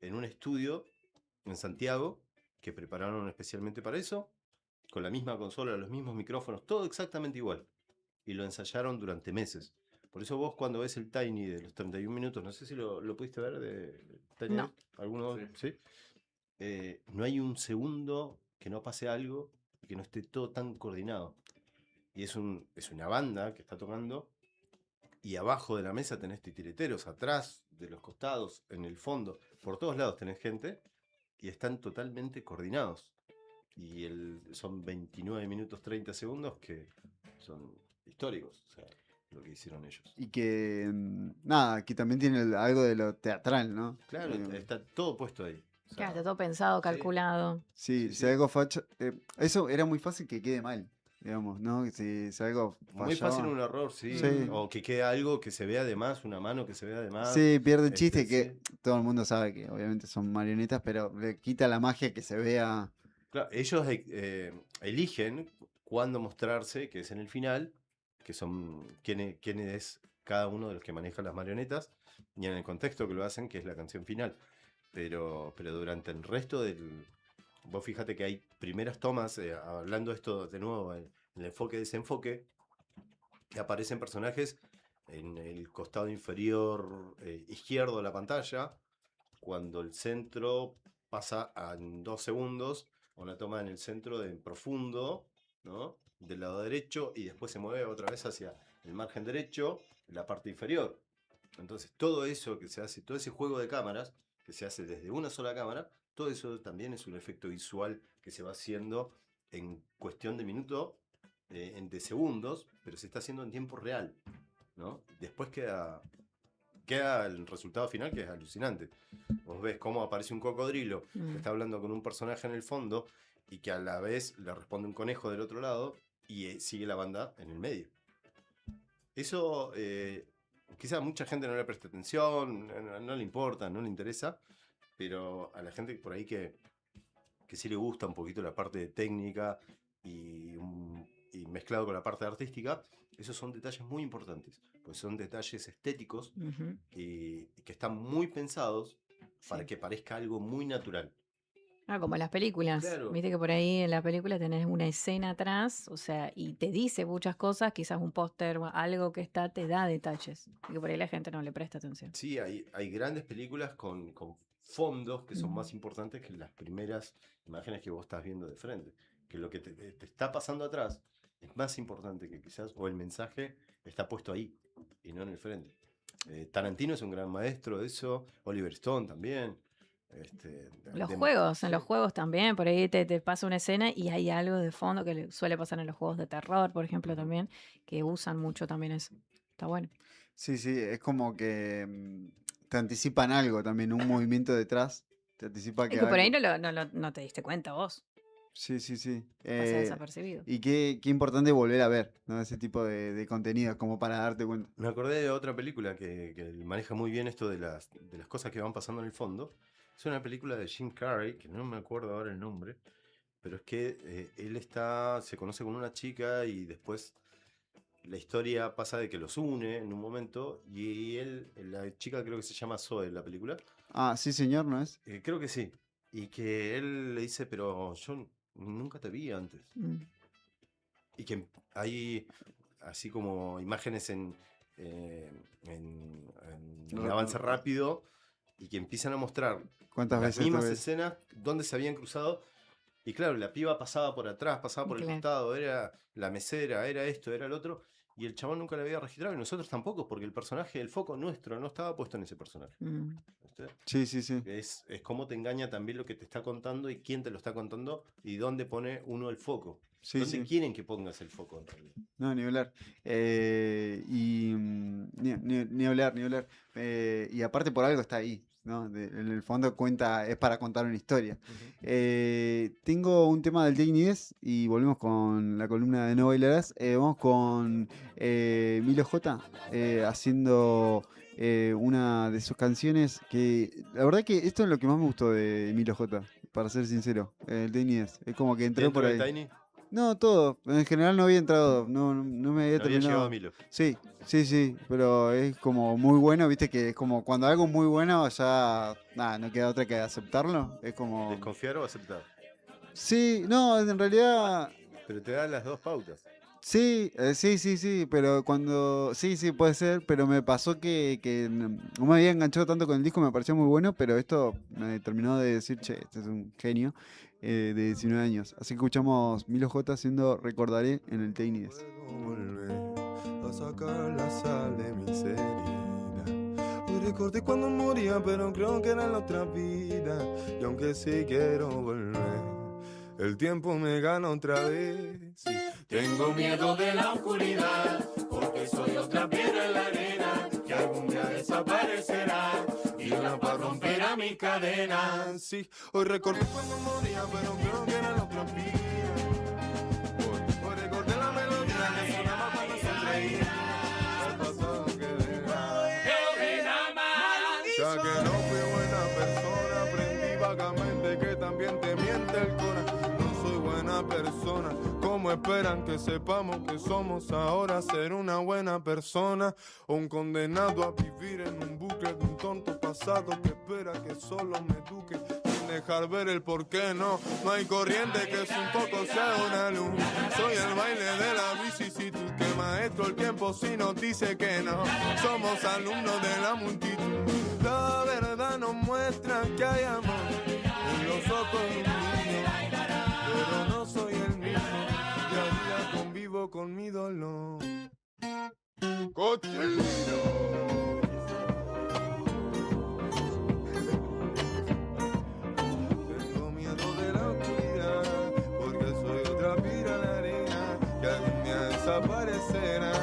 en un estudio en Santiago que prepararon especialmente para eso, con la misma consola, los mismos micrófonos, todo exactamente igual. Y lo ensayaron durante meses. Por eso vos cuando ves el Tiny de los 31 minutos, no sé si lo pudiste ver de Tiny No. Desk, ¿alguno? Sí. No hay un segundo que no pase algo y que no esté todo tan coordinado. Y es una banda que está tocando y abajo de la mesa tenés titireteros, atrás, de los costados, en el fondo, por todos lados tenés gente y están totalmente coordinados. Y son 29 minutos 30 segundos que son históricos, o sea, lo que hicieron ellos. Y que, nada, que también tiene algo de lo teatral, ¿no? Claro, está todo puesto ahí. O sea, Claro, está todo pensado, calculado. Sí, si algo facha. Eso era muy fácil que quede mal, digamos, ¿no? Si algo muy fácil fallaba. un error, sí. Sí. O que quede algo que se vea de más, una mano que se vea de más. Sí, pierde el chiste que sí. todo el mundo sabe que obviamente son marionetas, pero le quita la magia que se vea. Claro, ellos eligen cuándo mostrarse, que es en el final, que son quién es cada uno de los que maneja las marionetas, y en el contexto que lo hacen, que es la canción final. Pero durante el resto vos fíjate que hay primeras tomas, hablando esto de nuevo, en el enfoque-desenfoque, que aparecen personajes en el costado inferior izquierdo de la pantalla, cuando el centro pasa en 2 segundos, una toma en el centro en profundo, ¿no? Del lado derecho, y después se mueve otra vez hacia el margen derecho, la parte inferior. Entonces, todo eso que se hace, todo ese juego de cámaras, que se hace desde una sola cámara, todo eso también es un efecto visual que se va haciendo en cuestión de minutos, de segundos, pero se está haciendo en tiempo real, ¿no? Después queda el resultado final, que es alucinante. Vos ves cómo aparece un cocodrilo que está hablando con un personaje en el fondo y que a la vez le responde un conejo del otro lado y sigue la banda en el medio. Eso quizá mucha gente no le presta atención, no le importa, no le interesa, pero a la gente por ahí que sí le gusta un poquito la parte de técnica y mezclado con la parte artística, esos son detalles muy importantes, pues son detalles estéticos y que están muy pensados para que parezca algo muy natural. Como las películas. Claro. Viste que por ahí en la película tenés una escena atrás, o sea, y te dice muchas cosas, quizás un póster o algo que está, te da detalles. Y que por ahí la gente no le presta atención. Sí, hay grandes películas con fondos que son más importantes que las primeras imágenes que vos estás viendo de frente. Que lo que te está pasando atrás es más importante que quizás, o el mensaje está puesto ahí y no en el frente. Tarantino es un gran maestro de eso, Oliver Stone también. En los juegos también, por ahí te pasa una escena y hay algo de fondo que suele pasar en los juegos de terror, por ejemplo, también, que usan mucho también eso. Está bueno. Sí, es como que te anticipan algo también, un movimiento detrás. Te anticipa que Es que por ahí no te diste cuenta vos. Sí. Pasa desapercibido. Y qué importante volver a ver, ¿no? Ese tipo de contenido, como para darte cuenta. Me acordé de otra película que maneja muy bien esto de las cosas que van pasando en el fondo. Es una película de Jim Carrey, que no me acuerdo ahora el nombre, pero es que él se conoce con una chica y después la historia pasa de que los une en un momento y la chica creo que se llama Zoe, la película. Ah, sí señor, ¿no es? Creo que sí. Y que él le dice, pero yo nunca te vi antes. Y que hay así como imágenes en avance rápido y que empiezan a mostrar ¿Cuántas las veces mismas te ves? escenas donde se habían cruzado. Y claro, la piba pasaba por atrás, pasaba por el costado, era la mesera, era esto, era el otro. Y el chabón nunca la había registrado y nosotros tampoco, porque el personaje, el foco nuestro, no estaba puesto en ese personaje. Sí. Es cómo te engaña también lo que te está contando y quién te lo está contando y dónde pone uno el foco. ¿Dónde quieren que pongas el foco en realidad? No, ni hablar. Ni hablar. Y aparte por algo está ahí, ¿no? En el fondo es para contar una historia. Tengo un tema del Take 10 y volvemos con la columna de No Bailarás. Vamos con Milo J haciendo una de sus canciones que la verdad que esto es lo que más me gustó de Milo J, para ser sincero. El Take 10 es como que entré por ahí. Tiny? No, todo. En general no había entrado, no me había terminado. llegado a Milo. Sí, pero es como muy bueno, viste que es como cuando algo es muy bueno ya no queda otra que aceptarlo. Es como... ¿Desconfiar o aceptar? Sí, no, en realidad... Pero te da las dos pautas. Sí, pero cuando... Sí, puede ser, pero me pasó que no me había enganchado tanto con el disco, me pareció muy bueno, pero esto me terminó de decir, che, este es un genio de 19 años. Así que escuchamos Milo J haciendo Recordaré en el Take 10. A sacar la sal de mis heridas. Hoy recordé cuando moría, pero creo que era la otra vida. Y aunque sí quiero volver, el tiempo me gana otra vez. Sí. Tengo miedo de la oscuridad, porque soy otra piedra en la arena que algún día desaparecerá y una para romper a mi cadena. Sí, hoy recordé cuando moría, pero creo que era la otra vida. Hoy recordé la melodía que sonaba cuando sonreía. El pasado que ya que no fui buena persona, aprendí vagamente que también te miente el corazón. No soy buena persona. ¿Cómo esperan que sepamos que somos ahora ser una buena persona? O un condenado a vivir en un bucle de un tonto pasado que espera que solo me eduque sin dejar ver el por qué no. No hay corriente que es un poco sea una luz. Soy el baile de la vicisitud que maestro el tiempo si nos dice que no. Somos alumnos de la multitud. La verdad nos muestra que hay amor en los ojos de un niño, pero no soy el mismo. Convivo con mi dolor. ¡Cochino! Tengo miedo de la oscuridad, porque soy otra pira en la arena que algún día desaparecerá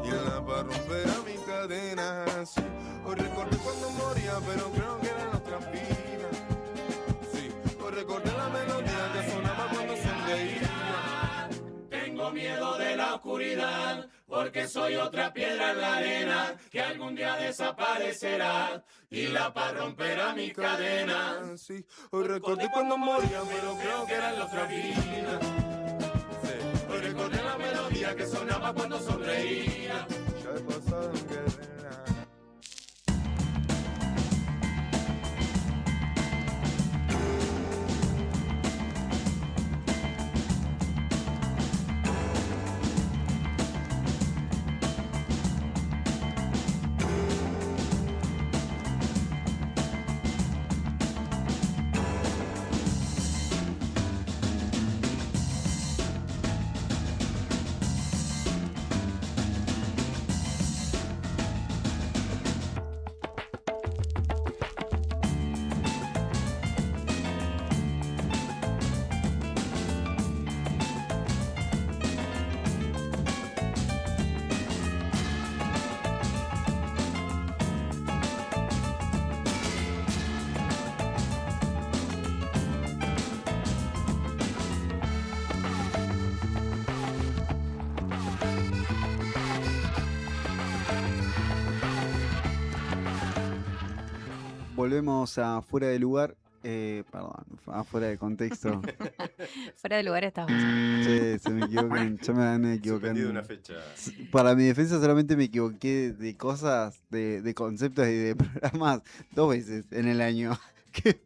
y en la para romper a mi cadena. Sí, hoy recordé cuando moría, pero creo que era nuestra vida. Sí, hoy recordé la melodía que sonaba cuando sonreía. Tengo miedo de la oscuridad, porque soy otra piedra en la arena que algún día desaparecerá y la paz romperá mis cadenas. Sí, hoy recordé cuando moría, pero creo que era en la otra vida. Hoy recordé la melodía que sonaba cuando sonreía. Ya he pasado en guerra. Volvemos a fuera de lugar. Perdón, a fuera de contexto. Fuera de lugar estás. Sí, se me equivocan. Yo me van a equivocar. Suspendido una fecha. Para mi defensa solamente me equivoqué de cosas, de conceptos y de programas 2 veces en el año. Que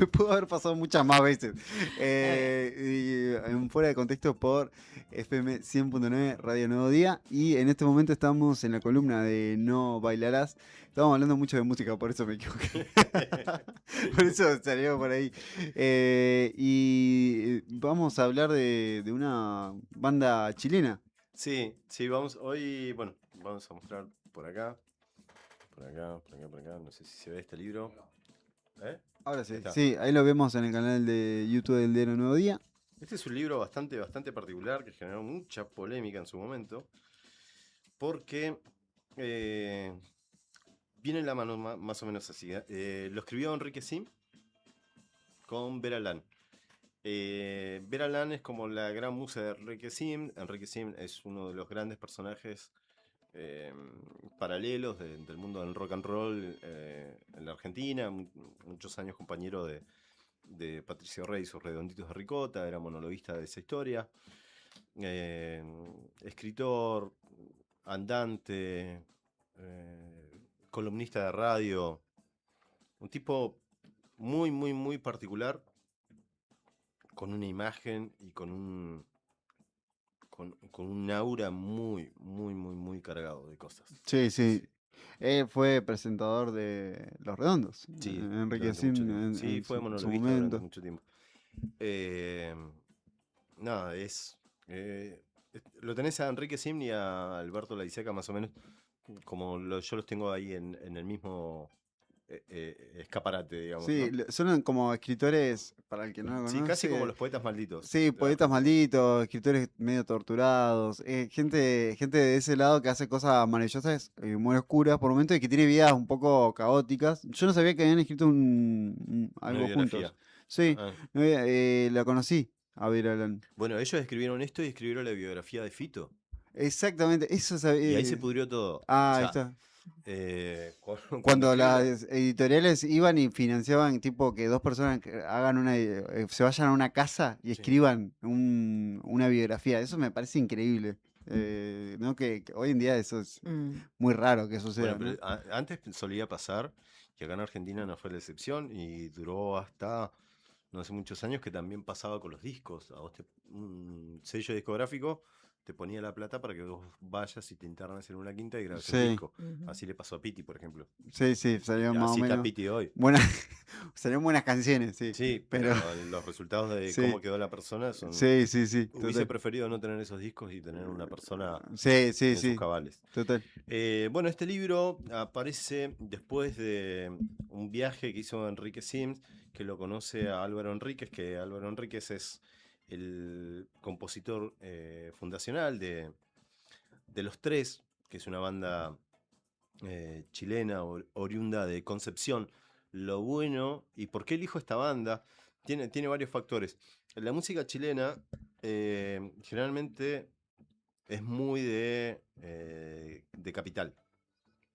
me pudo haber pasado muchas más veces. Y en fuera de contexto por FM 100.9 Radio Nuevo Día. Y en este momento estamos en la columna de No Bailarás. Estamos hablando mucho de música, por eso me equivoqué. Por eso salió por ahí. Y vamos a hablar de una banda chilena. Sí, vamos a mostrar por acá. Por acá. No sé si se ve este libro. Ahora sí. Ahí está. Sí, ahí lo vemos en el canal de YouTube del Diario Nuevo Día. Este es un libro bastante particular que generó mucha polémica en su momento. Porque viene en la mano más o menos así. Lo escribió Enrique Sim con Vera Lán. Vera Lán es como la gran musa de Enrique Sim. Enrique Sim es uno de los grandes personajes paralelos del mundo del rock and roll en la Argentina. Muchos años compañero de Patricio Rey y sus Redonditos de Ricota. Era monologuista de esa historia. Escritor, andante, columnista de radio. Un tipo muy particular, con una imagen y con un aura muy cargado de cosas. Sí. Él fue presentador de Los Redondos. Sí, Enrique durante mucho Sim tiempo. en Sí, fue su monologuista momento. durante mucho tiempo. Nada, lo tenés a Enrique Sim y a Alberto Laiseca más o menos como yo los tengo ahí en el mismo escaparate, digamos. Sí, ¿no? son como escritores, para el que no lo conoce. Sí, casi como los poetas malditos. Sí, poetas malditos, escritores medio torturados, gente de ese lado que hace cosas maravillosas y muy oscuras por momentos y que tiene vidas un poco caóticas. Yo no sabía que habían escrito algo biografía. juntos. Sí, Ah. la conocí a Vera Lán. Bueno, ellos escribieron esto y escribieron la biografía de Fito. Exactamente, eso sabía. Y ahí se pudrió todo. Ah, O ahí sea, está. escribieron- Cuando las editoriales iban y financiaban, tipo, que dos personas hagan se vayan a una casa y escriban una biografía. Eso me parece increíble. ¿No? Que hoy en día eso es muy raro que suceda. Bueno, pero ¿no? antes solía pasar, que acá en Argentina no fue la excepción, y duró hasta no hace muchos años que también pasaba con los discos. A vos un sello discográfico te ponía la plata para que vos vayas y te internes en una quinta y grabes el Sí. disco. Así le pasó a Piti, por ejemplo. Sí, salieron Y más o así está menos. Piti hoy. Salieron buenas canciones, sí. Sí, pero los resultados de Sí. cómo quedó la persona son... Sí. Hubiese Total. preferido no tener esos discos y tener una persona Sí, en sus sí. cabales. Total. Bueno, este libro aparece después de un viaje que hizo Enrique Sims, que lo conoce a Álvaro Enríquez, que Álvaro Enríquez es el compositor fundacional de Los Tres, que es una banda chilena oriunda de Concepción. Lo bueno, y por qué elijo esta banda, tiene varios factores. La música chilena generalmente es muy de capital,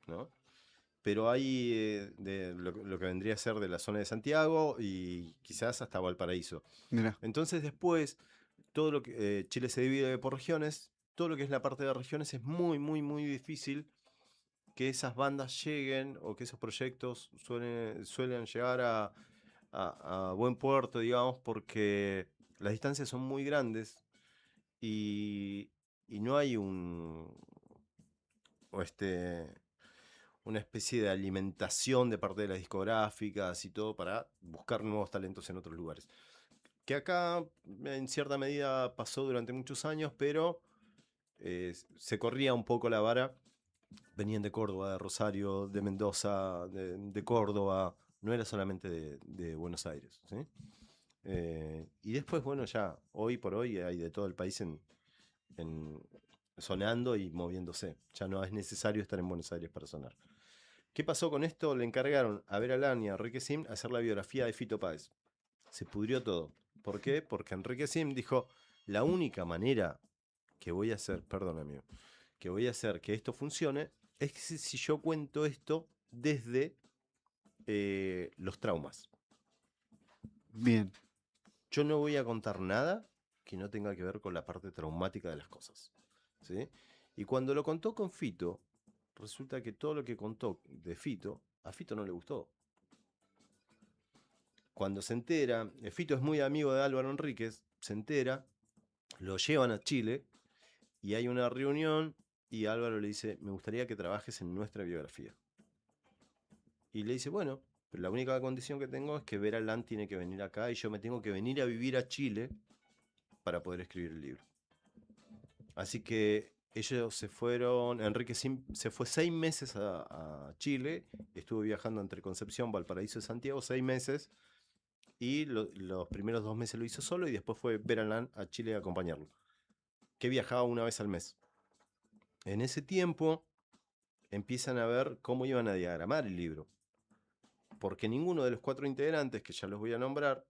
¿no? Pero hay de lo que vendría a ser de la zona de Santiago y quizás hasta Valparaíso. Mirá. Entonces después, todo lo que Chile se divide por regiones, todo lo que es la parte de regiones es muy, muy, muy difícil que esas bandas lleguen o que esos proyectos suelen llegar a buen puerto, digamos, porque las distancias son muy grandes y no hay una especie de alimentación de parte de las discográficas y todo para buscar nuevos talentos en otros lugares. Que acá en cierta medida pasó durante muchos años, pero se corría un poco la vara. Venían de Córdoba, de Rosario, de Mendoza, de Córdoba, no era solamente de Buenos Aires, ¿sí? Y después, bueno, ya hoy por hoy hay de todo el país sonando y moviéndose. Ya no es necesario estar en Buenos Aires para sonar. ¿Qué pasó con esto? Le encargaron a Vera Lán y a Enrique Sim hacer la biografía de Fito Páez. Se pudrió todo. ¿Por qué? Porque Enrique Sim dijo, la única manera que voy a hacer, perdón amigo, que voy a hacer que esto funcione es que si yo cuento esto desde los traumas. Bien. Yo no voy a contar nada que no tenga que ver con la parte traumática de las cosas, ¿sí? Y cuando lo contó con Fito, resulta que todo lo que contó de Fito, a Fito no le gustó. Cuando se entera, Fito es muy amigo de Álvaro Enríquez, se entera, lo llevan a Chile y hay una reunión y Álvaro le dice, me gustaría que trabajes en nuestra biografía. Y le dice, bueno, pero la única condición que tengo es que Vera Lán tiene que venir acá y yo me tengo que venir a vivir a Chile para poder escribir el libro. Así que ellos se fueron, Enrique se fue 6 meses a Chile, estuvo viajando entre Concepción, Valparaíso y Santiago 6 meses, y los primeros 2 meses lo hizo solo y después fue Vera Lán a Chile a acompañarlo, que viajaba una vez al mes. En ese tiempo empiezan a ver cómo iban a diagramar el libro, porque ninguno de los 4 integrantes, que ya los voy a nombrar,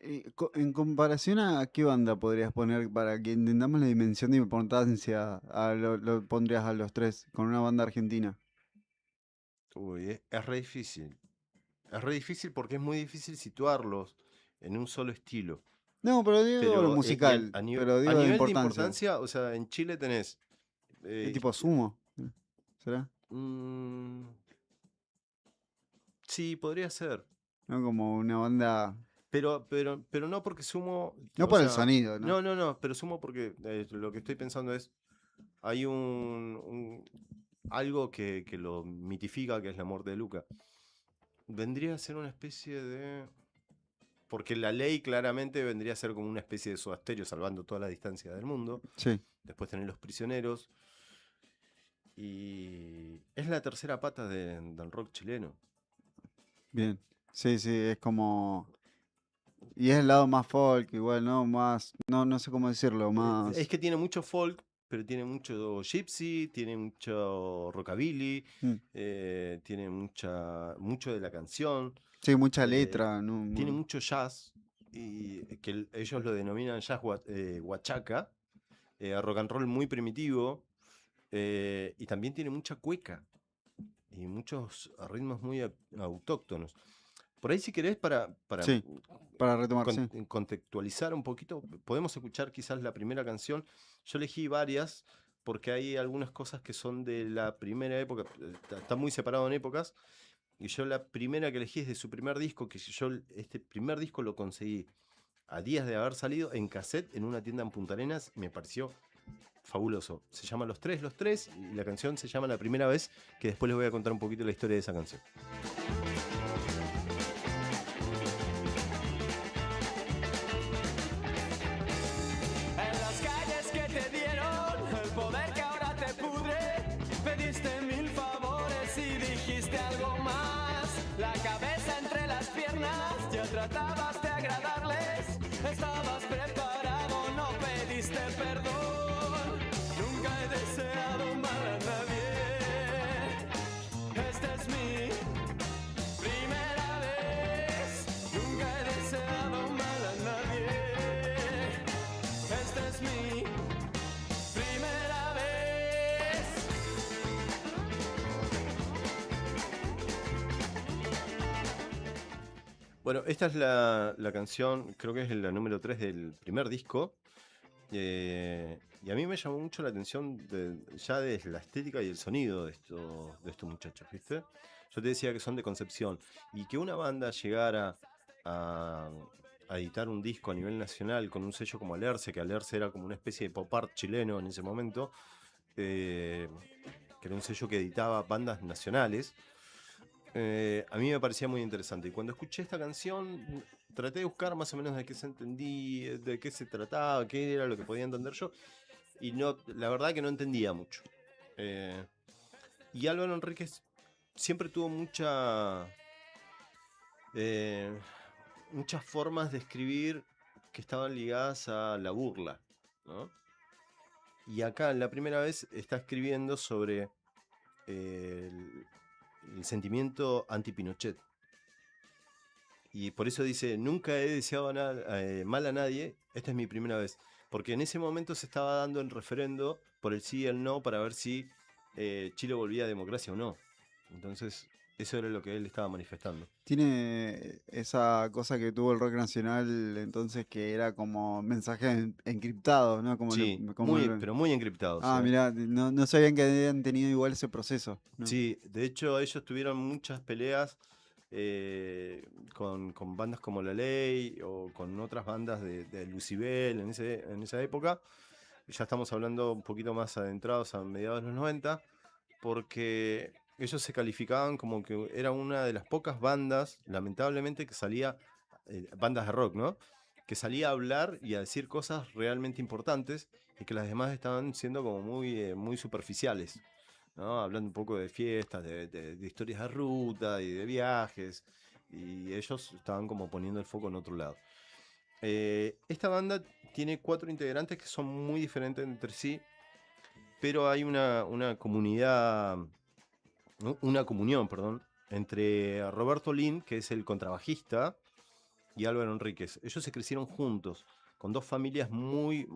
En comparación a qué banda podrías poner para que entendamos la dimensión de importancia, lo pondrías a los 3 con una banda argentina? Uy, es re difícil. Es re difícil porque es muy difícil situarlos en un solo estilo. No, pero digo lo musical, pero digo a de nivel importancia. de importancia, o sea, en Chile tenés... ¿Qué tipo Sumo? ¿Será? Sí, podría ser. No como una banda... Pero no porque Sumo... No o por el sea, sonido, ¿no? No, pero Sumo porque lo que estoy pensando es... Hay algo que lo mitifica, que es la muerte de Luca. Vendría a ser una especie de... Porque la ley claramente vendría a ser como una especie de Soda Stereo, salvando toda la distancia del mundo. Sí. Después tener Los Prisioneros. Y es la tercera pata del rock chileno. Bien. Sí, es como... Y es el lado más folk, igual, ¿no? Más... No sé cómo decirlo, más... Es que tiene mucho folk, pero tiene mucho gypsy, tiene mucho rockabilly, tiene mucho de la canción. Sí, mucha letra, ¿no? Tiene mucho jazz, y que ellos lo denominan jazz huachaca, rock and roll muy primitivo, y también tiene mucha cueca y muchos ritmos muy autóctonos. Por ahí, si querés, para retomar, contextualizar un poquito, podemos escuchar quizás la primera canción. Yo elegí varias porque hay algunas cosas que son de la primera época, está muy separado en épocas, y yo la primera que elegí es de su primer disco, que yo este primer disco lo conseguí a días de haber salido en cassette en una tienda en Punta Arenas y me pareció fabuloso. Se llama Los Tres, y la canción se llama La Primera Vez, que después les voy a contar un poquito la historia de esa canción. En las calles que te dieron el poder que ahora te pudre, pediste 1000 favores y dijiste algo más. La cabeza entre las piernas, ya tratabas de agradarles. Estabas preparado, no pediste perdón. Nunca he deseado mal a nadie. Este es mi Bueno, esta es la canción, creo que es la número 3 del primer disco. Y a mí me llamó mucho la atención ya desde la estética y el sonido de estos muchachos, ¿viste? Yo te decía que son de Concepción. Y que una banda llegara a editar un disco a nivel nacional con un sello como Alerce, que Alerce era como una especie de pop art chileno en ese momento, que era un sello que editaba bandas nacionales. A mí me parecía muy interesante. Y cuando escuché esta canción, traté de buscar más o menos de qué se entendía, de qué se trataba, qué era lo que podía entender yo. Y no, la verdad que no entendía mucho. Y Álvaro Enríquez siempre tuvo muchas formas de escribir que estaban ligadas a la burla, ¿no? Y acá la primera vez está escribiendo sobre el sentimiento anti-Pinochet. Y por eso dice, nunca he deseado mal a nadie, esta es mi primera vez. Porque en ese momento se estaba dando el referendo por el sí y el no para ver si Chile volvía a democracia o no. Entonces, eso era lo que él estaba manifestando. Tiene esa cosa que tuvo el rock nacional entonces que era como mensajes encriptados, ¿no? Como Sí, pero muy encriptados. Ah, mirá, no sabían que habían tenido igual ese proceso, ¿no? Sí, de hecho ellos tuvieron muchas peleas con bandas como La Ley o con otras bandas de Lucibel en esa época. Ya estamos hablando un poquito más adentrados a mediados de los 90, porque ellos se calificaban como que era una de las pocas bandas, lamentablemente, que salía, bandas de rock, ¿no? Que salía a hablar y a decir cosas realmente importantes y que las demás estaban siendo como muy superficiales, ¿no? Hablando un poco de fiestas, de historias de ruta y de viajes, y ellos estaban como poniendo el foco en otro lado. Esta banda tiene 4 integrantes que son muy diferentes entre sí, pero hay una comunidad, una comunión, perdón, entre Roberto Lin, que es el contrabajista, y Álvaro Enríquez. Ellos se crecieron juntos, con 2 familias muy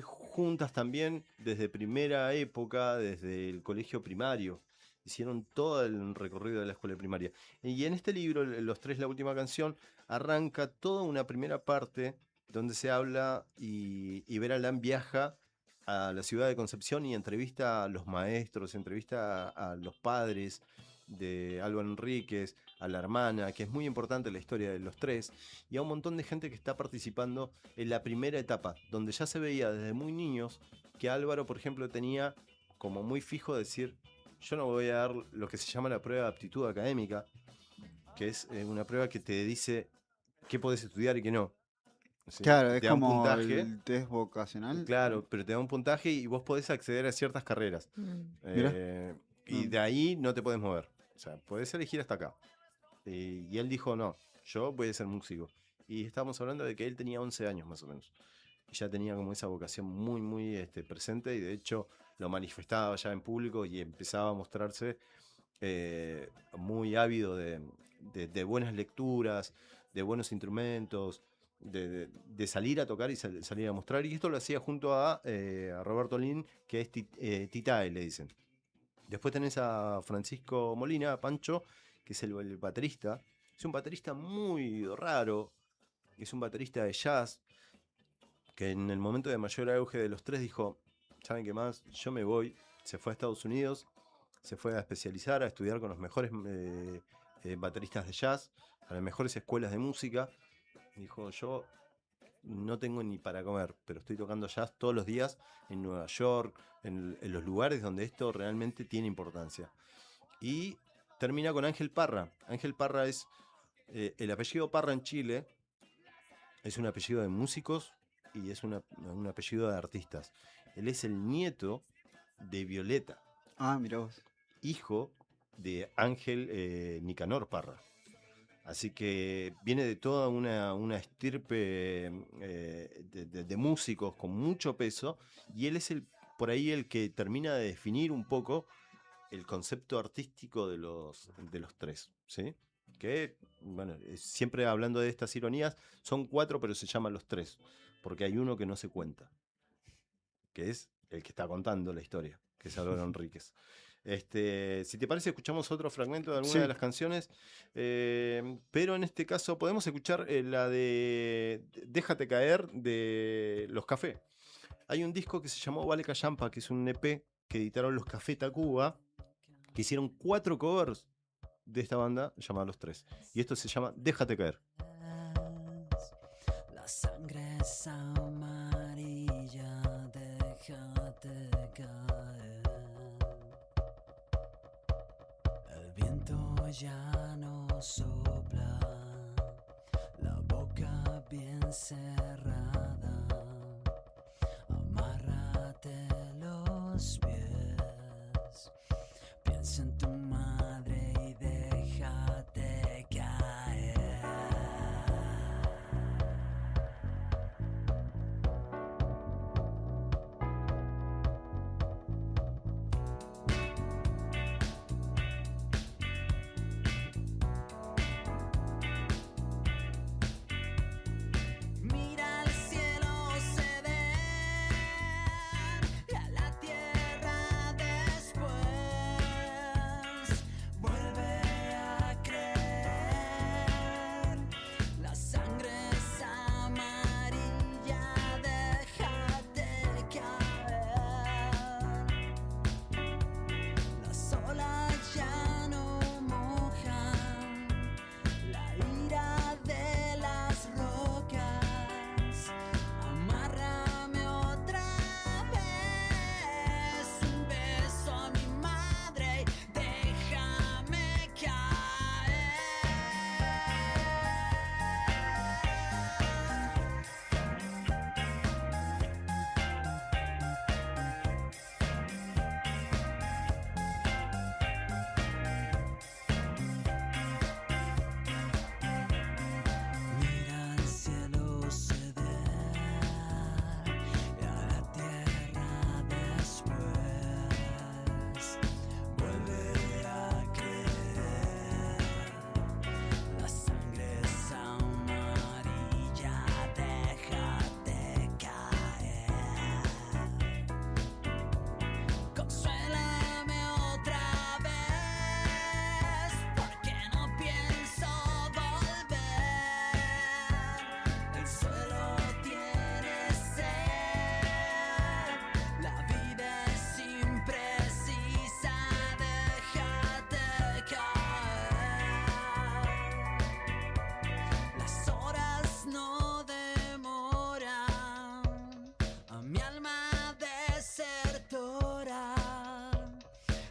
juntas también desde primera época, desde el colegio primario. Hicieron todo el recorrido de la escuela primaria. Y en este libro, Los Tres, la última canción, arranca toda una primera parte donde se habla y Vera Lán viaja a la ciudad de Concepción y entrevista a los maestros, entrevista a los padres de Álvaro Enríquez, a la hermana, que es muy importante la historia de los tres, y a un montón de gente que está participando en la primera etapa, donde ya se veía desde muy niños que Álvaro, por ejemplo, tenía como muy fijo decir, yo no voy a dar lo que se llama la prueba de aptitud académica, que es una prueba que te dice qué podés estudiar y qué no. ¿Sí? Claro, es te da un como puntaje, el test vocacional. claro, pero te da un puntaje y vos podés acceder a ciertas carreras. Y de ahí no te podés mover. O sea, podés elegir hasta acá. Y él dijo, no, yo voy a ser músico. Y estábamos hablando de que él tenía 11 años más o menos. Y ya tenía como esa vocación muy presente, y de hecho lo manifestaba ya en público y empezaba a mostrarse muy ávido de buenas lecturas, de buenos instrumentos, de salir a tocar y salir a mostrar. Y esto lo hacía junto a Roberto Lin, que es Titae, le dicen. Después tenés a Francisco Molina, Pancho, que es el baterista. Es un baterista muy raro, es un baterista de jazz, que en el momento de mayor auge de los tres dijo, ¿saben qué más? Yo me voy. Se fue a Estados Unidos, se fue a especializar, a estudiar con los mejores bateristas de jazz, a las mejores escuelas de música. Dijo, yo no tengo ni para comer, pero estoy tocando jazz todos los días en Nueva York, en los lugares donde esto realmente tiene importancia. Y termina con Ángel Parra. Ángel Parra es el apellido Parra en Chile, es un apellido de músicos y es un apellido de artistas. Él es el nieto de Violeta. Ah, mirá vos. Hijo de Ángel Nicanor Parra. Así que viene de toda una estirpe de músicos con mucho peso, y él es por ahí el que termina de definir un poco el concepto artístico de los tres, ¿sí? Que, bueno, siempre hablando de estas ironías, son 4 pero se llaman los 3, porque hay uno que no se cuenta, que es el que está contando la historia, que es Álvaro Enríquez. Si te parece, escuchamos otro fragmento de alguna Sí. de las canciones, pero en este caso podemos escuchar la de Déjate Caer de Los Café. Hay un disco que se llamó Vale Callampa, que es un EP que editaron los Café Tacuba, que hicieron 4 covers de esta banda llamada Los Tres. Y esto se llama Déjate Caer. La sangre es amarilla, déjate caer. El viento ya no sopla, la boca bien cerrada. Amárrate los pies, piensa en tu madre y déjate caer. Mira al cielo ceder y a la tierra después. Vuelve a creer. La sangre es amarilla, déjate caer. Las olas ya no mojan la ira de las rocas. Amárrame otra vez, un beso a mi madre, déjame caer. Mira al cielo ceder y a la tierra después. Vuelve a creer. La sangre es amarilla, déjate caer. Consuélame otra vez, porque no pienso volver. El suelo tiene sed, la vida es imprecisa, déjate caer. Las horas no demoran a mi alma desertora.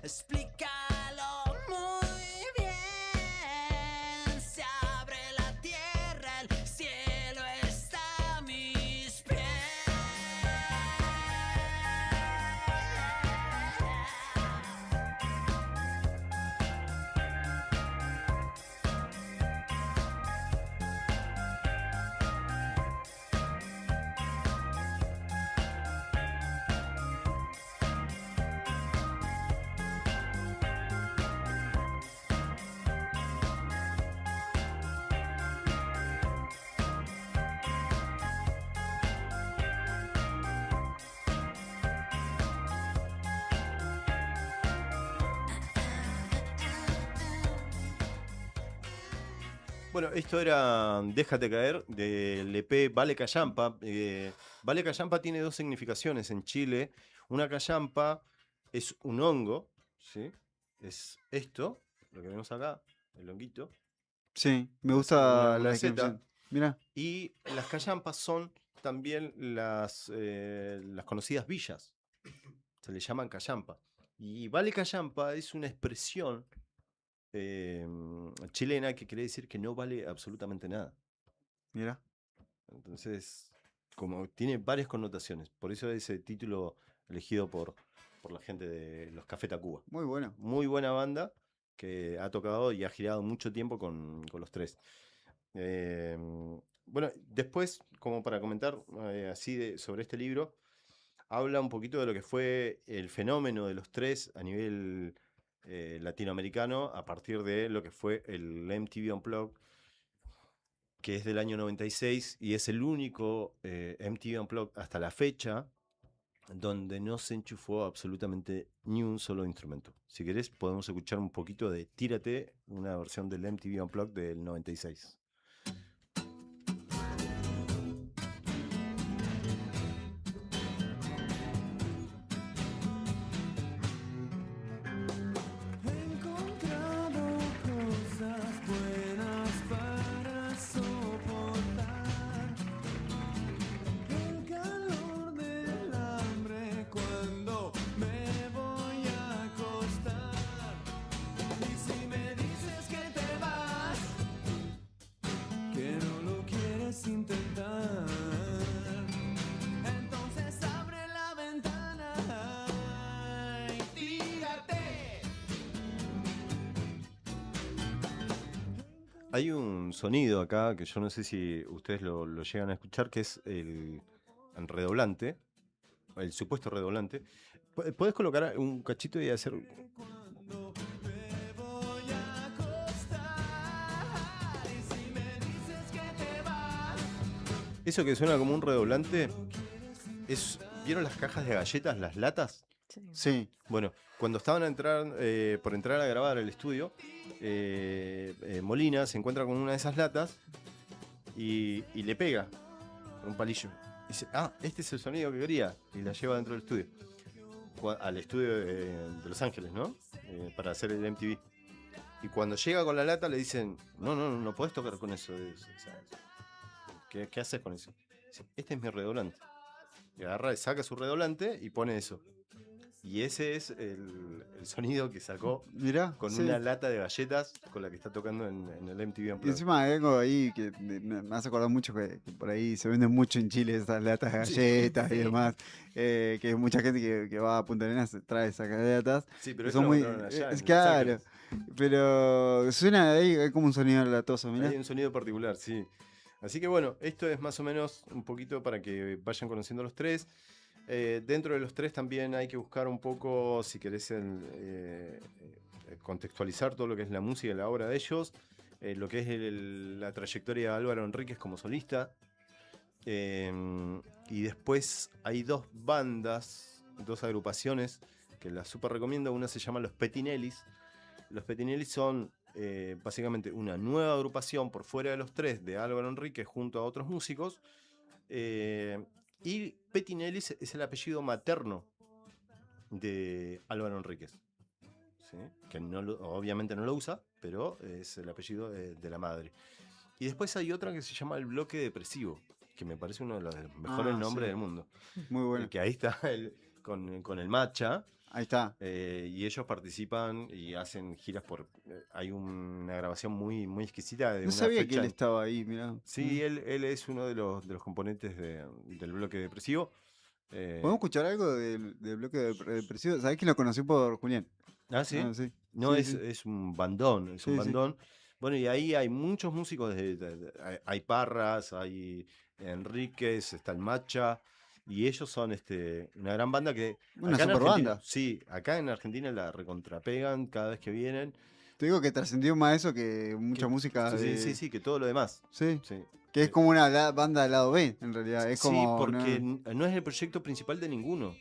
Explícalo muy bien. Se abre la tierra, el cielo está a mis pies. Bueno, esto era Déjate Caer del EP Vale Callampa. Vale Callampa tiene 2 significaciones en Chile. Una callampa es un hongo, ¿sí? Es esto, lo que vemos acá, el honguito. Sí, me Una gusta la maceta. descripción. Mira, Y las callampas son también las conocidas villas. Se le llaman callampa. Y Vale Callampa es una expresión chilena que quiere decir que no vale absolutamente nada. mira. Entonces, como tiene varias connotaciones. Por eso ese título elegido por la gente de los Café Tacuba. Muy bueno. Muy buena banda que ha tocado y ha girado mucho tiempo con Los Tres. Bueno, después, como para comentar sobre este libro, habla un poquito de lo que fue el fenómeno de Los Tres a nivel latinoamericano a partir de lo que fue el MTV Unplugged, que es del año 96 y es el único MTV Unplugged hasta la fecha donde no se enchufó absolutamente ni un solo instrumento. Si querés, podemos escuchar un poquito de Tírate, una versión del MTV Unplugged del 96. He encontrado cosas buenas para soportar el calor del hambre cuando me voy a acostar. Y si me dices que te vas, que no lo quieres intentar, entonces abre la ventana y tírate. Hay un sonido acá que yo no sé si ustedes lo llegan a escuchar, que es el redoblante, el supuesto redoblante. ¿Puedes colocar un cachito y hacer... Eso que suena como un redoblante es... ¿Vieron las cajas de galletas, las latas? Sí. Bueno, cuando estaban por entrar a grabar el estudio, Molina se encuentra con una de esas latas y le pega con un palillo. Y dice, este es el sonido que quería. Y la lleva dentro del estudio. Al estudio de Los Ángeles, ¿no? Para hacer el MTV. Y cuando llega con la lata le dicen, no podés tocar con eso. ¿Qué haces con eso? Dice, este es mi redoblante. Y agarra, saca su redoblante y pone eso. Y ese es el sonido que sacó con una lata de galletas con la que está tocando en el MTV Y Unplugged. encima hay algo ahí que me hace acordar mucho que por ahí se venden mucho en Chile esas latas de galletas y demás. Que mucha gente que va a Punta Arenas trae esas latas. Sí, pero que eso son lo muy. compraron allá, Es en claro. Los Pero suena de ahí, hay como un sonido latoso, mirá. Hay un sonido particular, sí. Así que bueno, esto es más o menos un poquito para que vayan conociendo los tres. Dentro de los tres también hay que buscar un poco, si querés, contextualizar todo lo que es la música y la obra de ellos, lo que es la trayectoria de Álvaro Enríquez como solista. Y después hay dos bandas, dos agrupaciones que las super recomiendo. Una se llama Los Petinellis. Los Petinellis son básicamente una nueva agrupación por fuera de los tres de Álvaro Enríquez junto a otros músicos. Y Petinellis es el apellido materno de Álvaro Enríquez, ¿sí? Que obviamente no lo usa, pero es el apellido de la madre. Y después hay otra que se llama El Bloque Depresivo, que me parece uno de los mejores nombres del mundo. Muy bueno. Que ahí está con el Matcha. Ahí está. Y ellos participan y hacen giras por... hay una grabación muy, muy exquisita. De No una sabía fecha que él estaba ahí, mirá. Sí, él es uno de los componentes del Bloque Depresivo. ¿Podemos escuchar algo del bloque depresivo? ¿Sabés que lo conocí por Julián? ¿Ah, sí? Sí. No, Sí, es, sí. es un bandón, es un Sí, sí. bandón. Bueno, y ahí hay muchos músicos, hay Parras, hay Enríquez, está el Matcha, y ellos son una gran banda que... Una acá en super Argentina- banda. Sí, acá en Argentina la recontrapegan cada vez que vienen. Te digo que trascendió más eso que mucha música. Sí, que todo lo demás. Sí. Sí. Que es como una banda del lado B, en realidad. Es como, sí, porque ¿no? no es el proyecto principal de ninguno.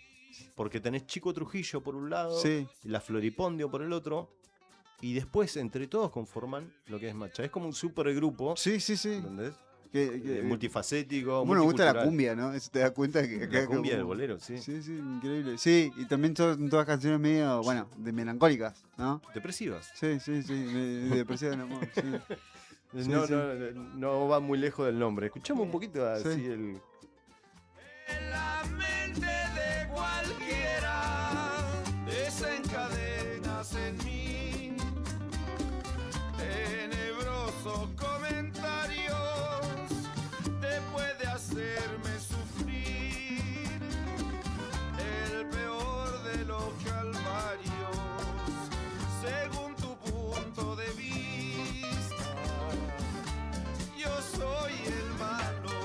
Porque tenés Chico Trujillo por un lado, Sí. la Floripondio por el otro, y después entre todos conforman lo que es Matcha. Es como un supergrupo. Sí. ¿Entendés? Que, Multifacético. Bueno, me gusta la multicultural. cumbia, ¿no? Eso te das cuenta que acá La cumbia como- del bolero, sí. Sí, increíble. Sí, y también son todas canciones medio, bueno, de melancólicas, ¿no? Depresivas. Sí, de depresión, amor. Sí. Sí, no, sí. no va muy lejos del nombre. Escuchamos un poquito así Sí. el... La mente de cualquiera desencadenas en mí tenebrosos comentarios después de hacerme sufrir el peor de los calvarios según tu punto de vista. Yo soy el malo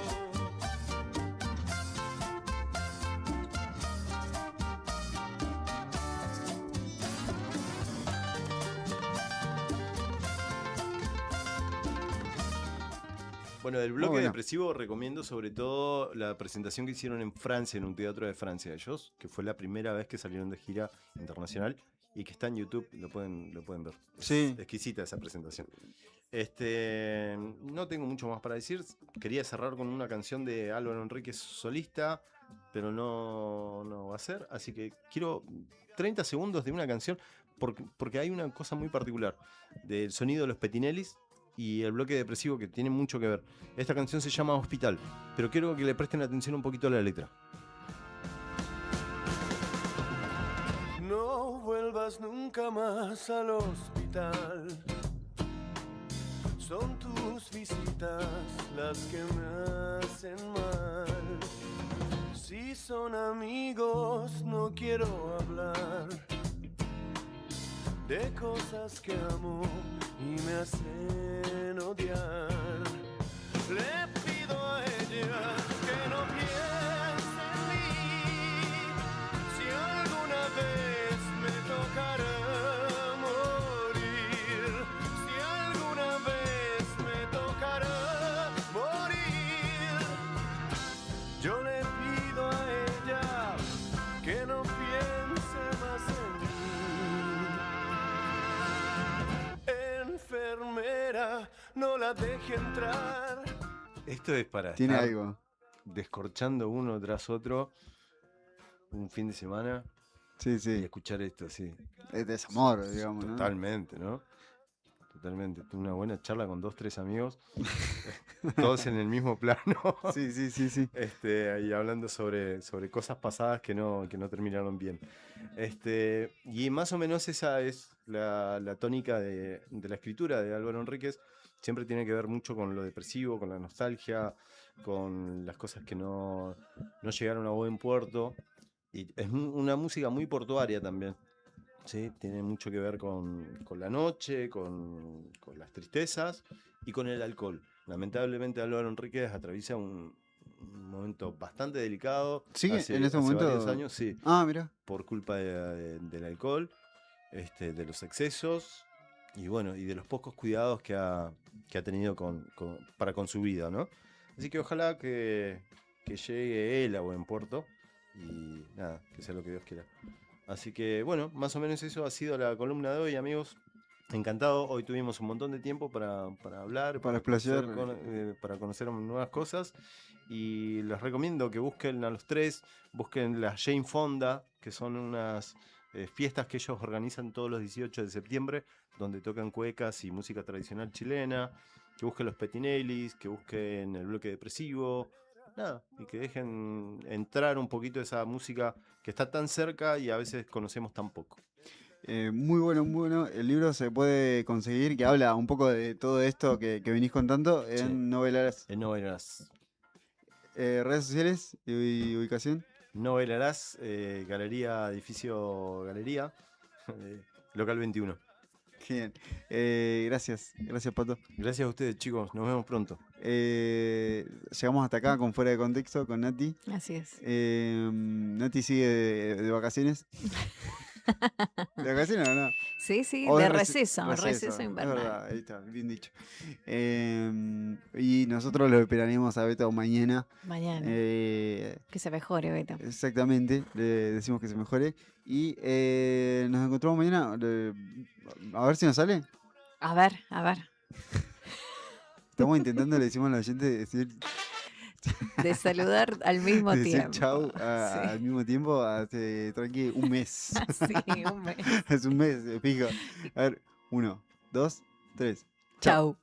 Bueno, del bloque bueno. depresivo recomiendo sobre todo la presentación que hicieron en Francia, en un teatro de Francia ellos, que fue la primera vez que salieron de gira internacional y que está en YouTube, lo pueden ver. Sí. Es exquisita esa presentación. No tengo mucho más para decir. Quería cerrar con una canción de Álvaro Enríquez solista, pero no va a ser. Así que quiero 30 segundos de una canción, porque hay una cosa muy particular del sonido de los Petinellis y el bloque depresivo que tiene mucho que ver. Esta canción se llama Hospital, pero quiero que le presten atención un poquito a la letra. No vuelvas nunca más al hospital. Son tus visitas las que me hacen mal. Si son amigos, no quiero hablar de cosas que amo y me hacen odiar. Le pido a ella que no piense en mí. Si alguna vez me tocará morir, si alguna vez me tocará morir, yo le pido a ella que no piense más en mí. Enfermera, no la deje entrar. Esto es para Tiene estar algo. descorchando uno tras otro un fin de semana. Sí, Y sí. escuchar esto, sí. Es desamor, digamos, ¿no? Totalmente, ¿no? Totalmente. Tuve una buena charla con 2, 3 amigos, todos en el mismo plano. Sí, sí, sí, sí. Y hablando sobre cosas pasadas que no terminaron bien. Y más o menos esa es la tónica de la escritura de Álvaro Enríquez. Siempre tiene que ver mucho con lo depresivo, con la nostalgia, con las cosas que no llegaron a buen puerto. Y es una música muy portuaria también. ¿Sí? Tiene mucho que ver con la noche, con las tristezas y con el alcohol. Lamentablemente Álvaro Enríquez atraviesa un momento bastante delicado. ¿Sigue hace, en este hace momento? varios años, sí. Ah, mira. Por culpa del alcohol, de los excesos y bueno, y de los pocos cuidados que ha tenido para con su vida, ¿no? Así que ojalá que llegue él a buen puerto y nada, que sea lo que Dios quiera. Así que bueno, más o menos eso ha sido la columna de hoy, amigos. Encantado, hoy tuvimos un montón de tiempo para hablar, Para explayar. para conocer nuevas cosas. Y les recomiendo que busquen a los 3, busquen la Jane Fonda, que son unas fiestas que ellos organizan todos los 18 de septiembre, donde tocan cuecas y música tradicional chilena. Que busquen los Petinellis, que busquen el bloque depresivo. Nada, y que dejen entrar un poquito esa música que está tan cerca y a veces conocemos tan poco. Muy bueno, muy bueno. El libro se puede conseguir, que habla un poco de todo esto que venís contando en Sí. Novelarás. En Novelarás. Redes sociales y ubicación. Novelarás, Galería, Edificio Galería, Local 21. Genial. Gracias, Pato. Gracias a ustedes, chicos. Nos vemos pronto. Llegamos hasta acá con Fuera de Contexto con Nati. Así es. Nati sigue de vacaciones. ¿De vacaciones o no? Sí, sí, O de rece- receso es invernal. verdad, ahí está, bien dicho. Y nosotros lo esperaremos a Beto mañana. Mañana. Eh, Que se mejore, Beto. Exactamente, le decimos que se mejore. Y nos encontramos mañana. A ver si nos sale. A ver, a ver. Estamos intentando, le decimos a la gente, decir De saludar al mismo decir tiempo. chau Sí. al mismo tiempo hace tranqui un mes. Sí, un mes. Es un mes, fijo. A ver, 1, 2, 3. Chau.